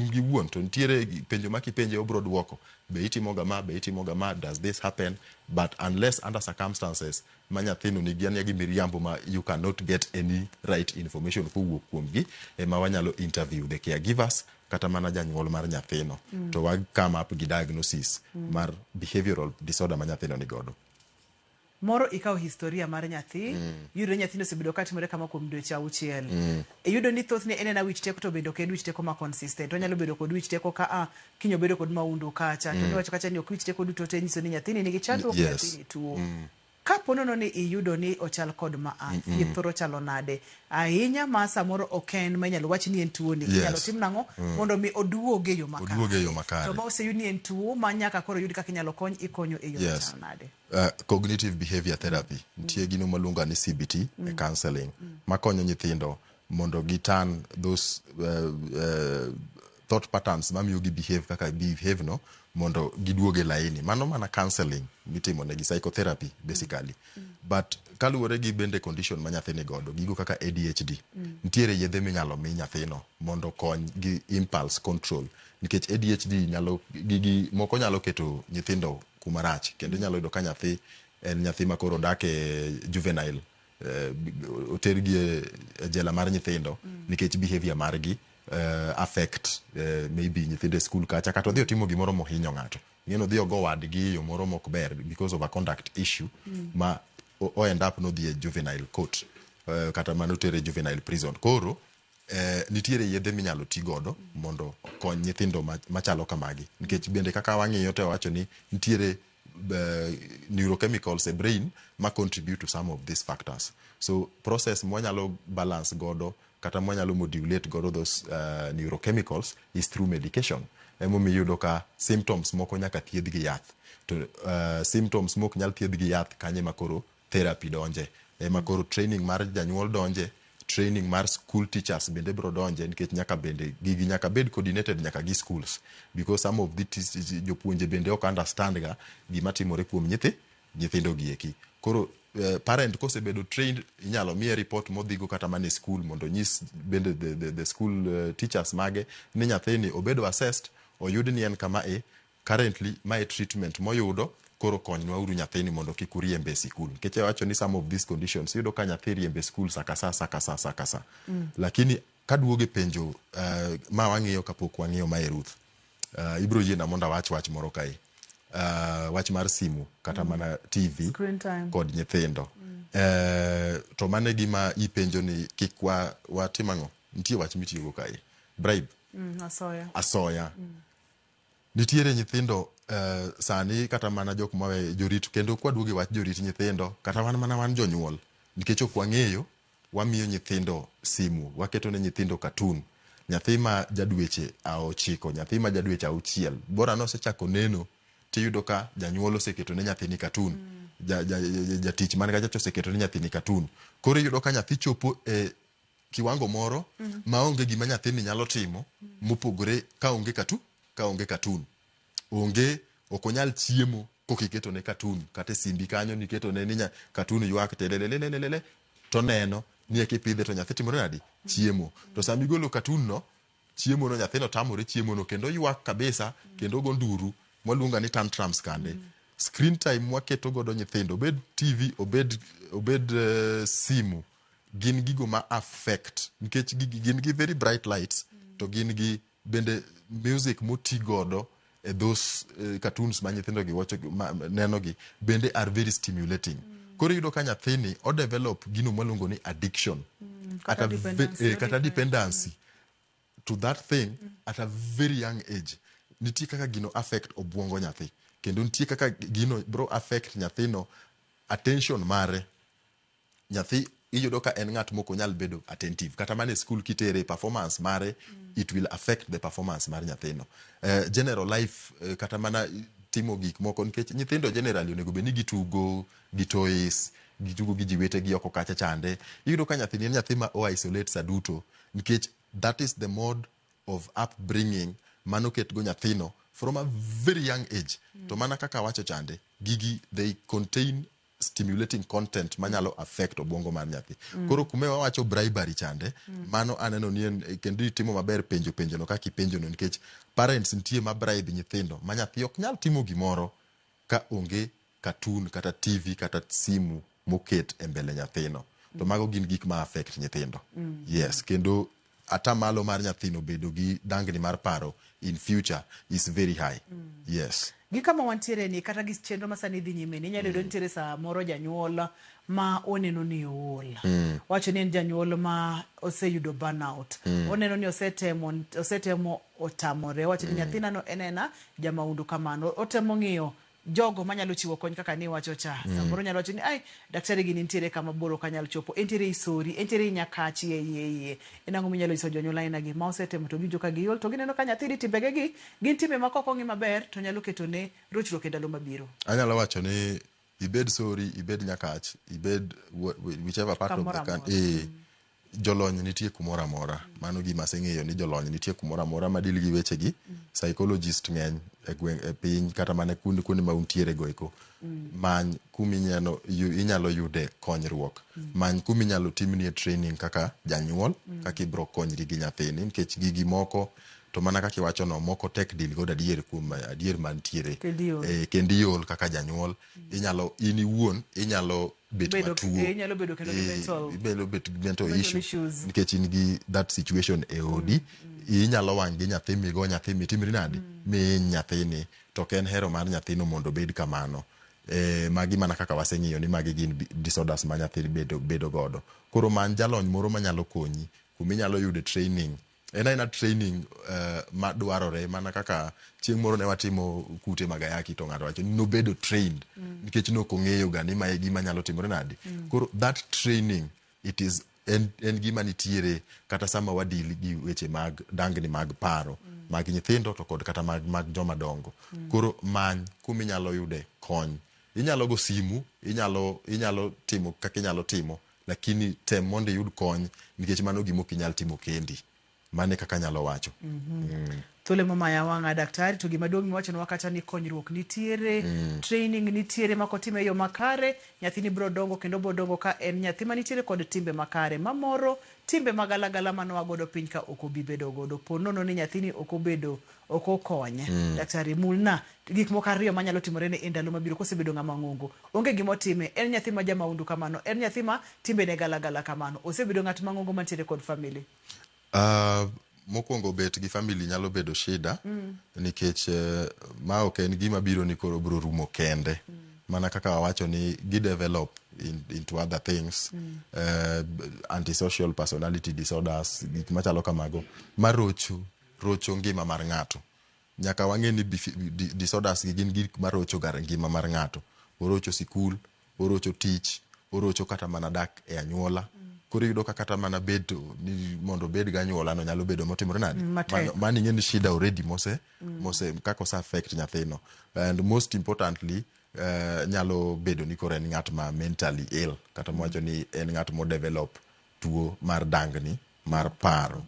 giwuon to ntiere penjo makipenje obro duoko be itimoga ma does this happen but unless under circumstances ma nyathino nigi ania gi miriambo ma you cannot get any right information kowuok kuomgi ma wanyalo interview the caregivers kata mana janyuol mar nyathino to wa come up gi diagnosis mar behavioral disorder ma nyathino ni godo. Moro ikaw historia mar nyathi yudo nyathino sebedo katimore kama kuom dweche 6 yudo ni thothne en wich teko to bedo kendo wich teko ma consistent onyalo bedo kod wich teko ka kinyo bedo kod maundu kacha to niwacho kacha ni ok wich teko duto te nyiso ni nyathini nigi chandruok nyathini tuo ka ponono ni iyudo ni ochal kod ma thoro chalo nade ahinya ma samoro oken ma nyalo wach ni en tuo ni nyalo tim nango mondo mi oduoge yo makare to ma oseyud ni en tuo ma nyaka koro yud kaka nyalo kony ikonyo e yo chal nade. Cognitive behavior therapy nitie gino maluonga ni CBT counseling makonyo nyithindo mondo gitan those thought patterns mamiyo gi behave kaka behave no mondo giduoge laini mano mana counseling mitimo ne gi psychotherapy basically but kaluwore gi bende condition ma nyathini godo gigo kaka ADHD nitiere yedhe minyalo mi nyathino mondo kony gi impulse control nikech ADHD nyalo gigi moko nyalo keto nyithindo kumarach kendo nyalo yudo ka nyathi en nyathi makoro dake juvenile otergi jela mar nyithindo nikech behavior margi affect maybe nyithindo school kacha kata odhi otimo gimoro mohinyo ng'ato ng'eno dhi ogo wadgi yo moro mok ber because of a conduct issue ma o end up no dhi juvenile court kata mano tere juvenile prison koro nitiere yedhe minyalo ti godo mondo kony nyithindo machalo kamagi nikech bende kaka wang'iyo te wacho ni nitiere neurochemicals e brain ma contribute to some of these factors so process mwanyalo balance godo kata mwanyalo modulate godo those neurochemicals is through medication emomiyo yudo ka symptoms moko nyaka thiedh gi yath to symptoms mok nyal thiedh gi yath kanye makoro therapy donje makoro training mar janyuol donje training mar school teachers bende bro donje nikech nyaka bende gigi nyaka bed coordinated nyaka gi schools because some of the jopuonje bende ok understand ga gima timore kuom nyithindo gieki koro parent kosebedo trained inyalo miye report modhigo kata mane school mondo nyis bende the school teachers mage ni nyathini obedo assessed oyud ni en kama currently my treatment moyudo koro konywa uru nyathini mondo kik uriembe e sikul nikech wacho ni some of these conditions yudo ka nyathi riembe school sakasa lakini kaduoge penjo ma wang'iyo kapok wang'iyo ma Ruth ibro yiena mondo wach moro kae wach mar simu kata mana TV kod nyithindo to mane gima ipenjo ni kik watimang'o nitie wach mitiyogo kae bribe asoya nitiere nyithindo sani kata mana jok mawe jorit kendo kwaduoge wach jorit nyithindo kata mana wan jonyuol nikech ok wang'eyo wamiyo nyithindo simu waketo ne nyithindo cartoon nyathi ma jadweche 9 nyathi ma jadweche 6 bora nosechako neno tiyudo ka janyuol oseketo ne nyathini cartoon jatich man gacha oseketo ne nyathini cartoon koro yudo ka nyathi chopo kiwango moro maonge gima nyathini nyalo timo mopogore ka onge cartoon onge okonyal chiemo kokiketo ne cartoon kata simbi kanyo niketo ne ninya cartoon ywak telelelelele to neno ni ekipidhe to nyathi timore nadi chiemo to sami golo cartoon no chiemo no nyathino tamore chiemo no kendo ywak kabisa kendo go nduru mwaluonga ni tantrums kande screen time waketo godo nyithindo obed TV obed simu gin gigo ma affect nikech gin gi very bright lights to gin gi bende music moti godo those cartoons ma nyithindo gi watch neno gi bende are very stimulating koro yudo ka nyathini o develop gino mwaluongo ni addiction kata dependency to that thing at a very young age. Nitie kaka gino affect obwongo nyathi. Kendo nitie kaka gino bro affect nyathino attention mare. Nyathi iyudo ka en ng'at moko nyal bedo attentive. Kata mane school kitere performance mare, it will affect the performance mar nyathino. General life kata mana timo gik moko nikech nyithindo generally onego bed ni gitugo, gitoys, gitugo gi jiwete gi oko kacha chande. Iyudo ka nyathini en nyathi ma isolate saduto nikech that is the mode of upbringing manoket go nyathino from a very young age. To mana kaka wacho chande, gigi they contain stimulating content manyalo affect obwongo mar nyathi. Koro kume wacho bribery chande, mano aneno ni kendo timo maber penjo no kaka penjo no nikech parents nitie ma bribe nyithindo ma nyathi ok nyal timo gimoro ka onge cartoon kata TV kata simu moket e mbele nyathino. To mago gin gik ma affect nyithindo. Yes, kendo atamalo mar nyathino bedo gi dangni mar paro in future is very high. Yes. Gi kama wantiere ni kata gi chenro masani dhi nyime ni nyalo nitiere saa moro janyuol ma oneno ni ool. Wacho ni en janyuol ma oseyudo burnout. Oneno ni osetemo otamore. Wacho ni nyathina no enena jamaundu kamano. Otemo ng'iyo jogo manyalo chiwo kony kaka ni wacho cha. Samoro nyalo wacho ni ai daktari gini nitiere kama boro kanyalo chopo. Entiere Isori, entiere Nyakachi ye. Enango minyalo iso jonyuol aina gi ma osetemo to gijo ka giol to gineno ka nyathini timbege gi gin timbe makoko ngi maber to nyalo ketone rochruok e ndalo mabiro. Anyalo wacho ni ibed Sori, ibed Nyakach, ibed whichever part of the country. Jolony nitie kumora amora. Mano gima aseng'eyo ni jolony nitie kumora amora ma deal gi weche gi. Psychologist ng'eny e piny kata mana kuonde ma untiere go eko. Many inyalo yude konyruok. Many inyalo timnie training kaka janyuol, kaka ibro konyri gi nyathini nikech gigi moko to mana kaka iwacho no moko tek deal god adier mantiere. Kendiol kaka janyuol inyalo in iwuon inyalo bet matuo. Inyalo bedo kendo mental issues nikech in gi that situation e odi. Inyalo wang' gi nyathi migo nyathi mitimri nade mi nyathini to ken hero mar nyathino mondo bed kamano. Magi mana kaka waseng'iyo ni magi gin disorders ma nyathi bedo godo. Koro man jalony moro manyalo konyi kuminyalo yude training. Ena training ma dwarore mana kaka chieng' moro ne watimo kute magayaki to ng'ato wacho no bedo trained nikech no kong'eyo ga ni mae gima nyalo timore nade. Koro that training it is en gima nitiere kata sama wadili gi weche mag dangni mag paro mag nyithindo to kod kata mag joma dongo. Koro many kuminyalo yude kony. Inyalo go simu, inyalo timo kaka inyalo timo lakini tem mondo yud kony nikech mano gima ok inyal timo kendi. Mane kaka nyalo wacho. Tole mama ya wanga daktari to gima duong' wacho no wakata ni konyruok nitiere, training nitiere makotime yo makare, nyathini bro dongo kendo bro dongo ka en nyathi manitiere kod timbe makare. Mamoro timbe magalagala mano wagodo piny ka okobi bedo godo. Ponono ni nyathini okobedo okokonye. Daktari mulna gik moko ariyo manyalo timore ne ndalo mabiro kosebedo ng'ama ng'ongo. Onge gimo time, en nyathi ma jamaundu kamano, en nyathi ma timbe ne galagala kamano. Osebedo ng'at mang'ongo mantiere kod family. Mokwongo bet gi family nyalo bedo shida nikech ma ok en gima biro ni koro bro rumo kende. Mana kaka wawacho ni develop into other things, antisocial personality disorders, gik machalo kamago marocho ngima mar ng'ato. Nyaka wang'e ni disorders gin gik marocho ngima mar ng'ato. Orocho sikul, orocho tich, orocho kata mana dak e anyuola. Koro yudo kata mana bedo ni mondo bed ga anyuola no nyalo bedo motimore nade. Mani ng'eni shida already mose kaka osa affect nyathino. And most importantly nyalo bedo ni koro en ng'at ma mentally ill kata mwacho ni en ng'at mo develop tuo mar dangni mar paro.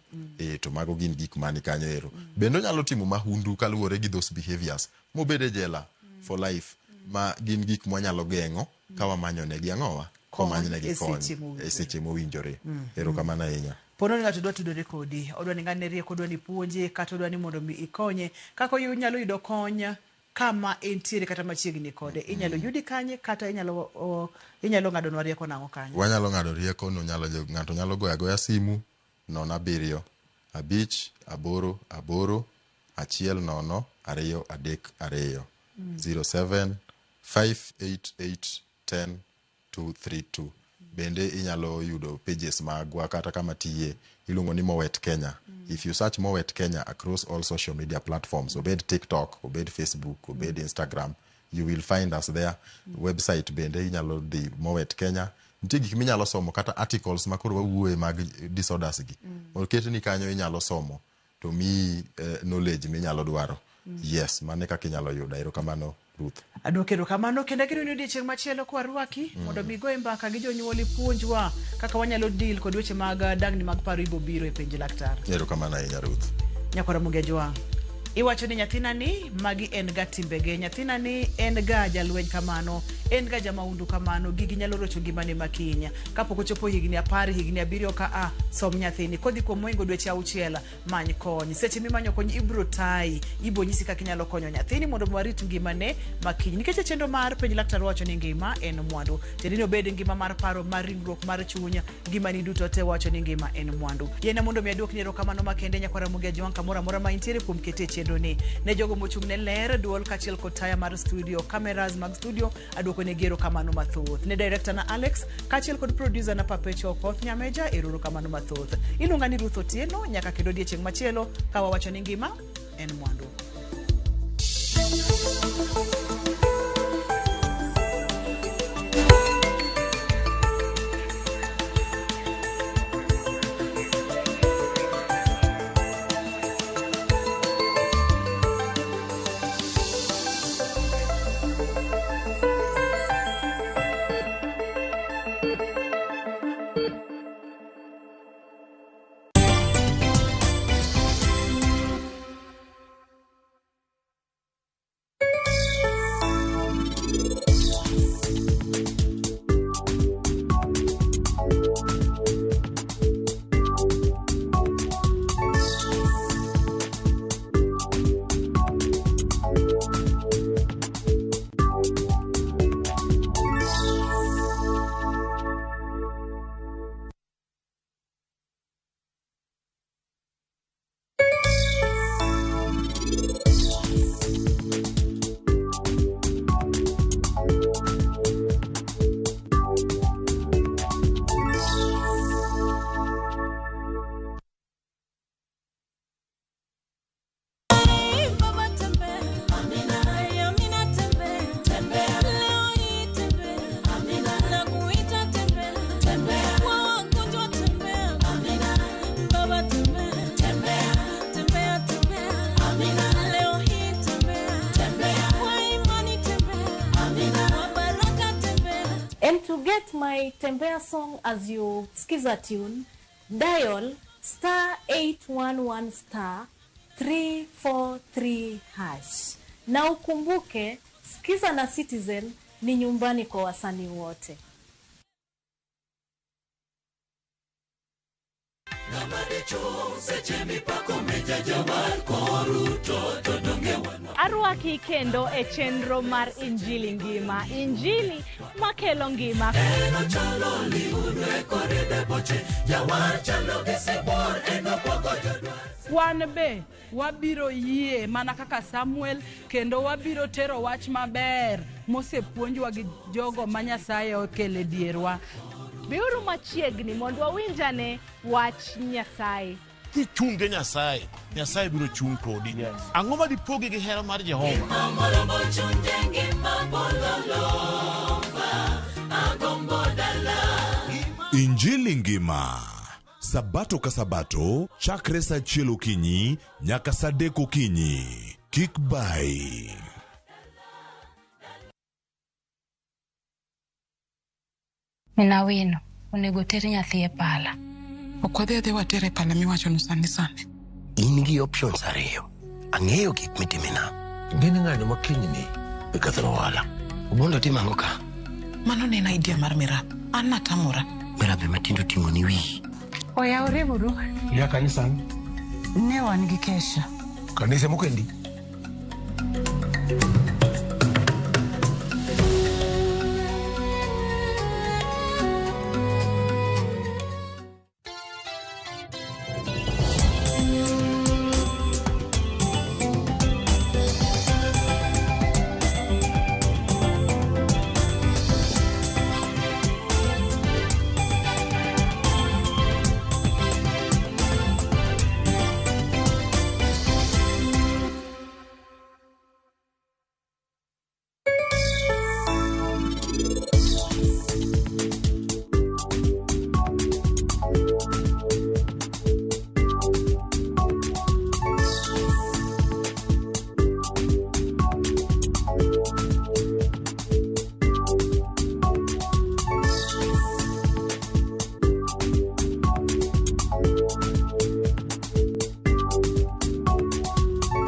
To mago gin gik mani kanyo ero. Bendo nyalo timo mahundu kaluwore gi those behaviors mobede jela for life ma gin gik mwanyalo geng'o kawa manyo ne gi ang'owa komanyne gi kony e seche mowinjore. Erokamano ahinya. Pono ni ng'ato dwa tudore kodi, odwa ni ng'ane rieko, odwa ni puonje kata odwa ni mondo mi ikonye kako nyalo yudo kony kama entiere kata machiegni kode. Inyalo yudi kanye kata inyalo ng'ado rieko nang'o kanye. Wanyalo ng'ado rieko no ng'ato nyalo goya simu 07 5 8 8 1 0 2 3 2 07 588 10 232. bende inyalo yudo pages magwa kata kama tiye iluongo ni Mowet Kenya. If you search Mowet Kenya across all social media platforms, obed TikTok, obed Facebook, obed Instagram, you will find us there. Website bende inyalo di Mowet Kenya. Nitie gik minyalo somo kata articles makoro wawuoye mag disorders gi. Okete ni kanyo inyalo somo to mi knowledge minyalo dwaro. Yes, mane kaka inyalo yudo. Erokamano Ruth. Adwokero kamano kendo kiro ni odiechieng' machielo kwa rwaki mondo migo mbaka gi jonyuol puonjwa kaka wanyalo deal kod weche mag dangni mag paro ibo biro e penj laktar. Erokamano ahinya Ruth. Nyakora Mugejwa. Iwacho ni nyathina ni magi en ga timbege, nyathina ni en ga jalweny kamano, en ga jamaundu kamano, gigi nyalo rocho ngimane makinya. Kapok ochopo higni 10, higni 7 ka som nyathini kodhi kuom moingo dweche 6 many kony. Seche mimanyo kony ibro tai, ibo nyisi kaka inyalo konyo nyathini mondo warit ngimane makinya. Nikech chenro mar penj laktar wacho ni ngima en mwandu. Tedini obed ngima mar paro, mar ringruok, mar chunya, ngimani duto te wacho ni ngima en mwandu. Yena mondo mi aduok ni erokamano makende Nyakora Mugejwa kamora mora ma intiere kuom kete chenro ni ne jogo mochung' ne ler duol kachiel kod taya mar studio, cameras mag studio aduoko ne gero kamano mathoth. Ne director na Alex kachiel kod producer na Papecho Koth Nyameja eroro kamano mathoth. Iluonga ni Ruth Otieno nyaka kendo odiechieng' machielo ka wawacho ni ngima en mwandu. And to get my Tembea song as you skiza tune, dial *811 *343 hash. Na ukumbuke, skiza na Citizen ni nyumbani kwa wasanii wote. Arwaki kendo e chenro mar Injili ngima, Injili makelo ngima. Wan be wabiro yie mana kaka Samuel kendo wabiro tero wach maber mosepuonjwa gi jogo ma Nyasaye okele dierwa. Biuru machiegni mondo wawinjane wach Nyasaye. Kichunge Nyasaye, Nyasaye biro chung kodi. Ang'o ma dipogi gi hera mar Jehova? Injili ngima. Sabato ka sabato, chakre sa 1 okinyi nyaka sa 3 okinyi. Kik bai. Minawino, onego tere nyathi e pala. Ok wadhi watere pala miwacho no sani sani. In gi options ariyo. Ang'eyo gik mitimina. Gini ng'ano makinyni e kathro wala. Obondo timang'o ka? Mano ne na idea mar Mirab. An natamora. Mirab matindo ting'o ni wi. Oya oreburu. Ya kanisa. Ne wan gi kesha. Kanisa mokendi.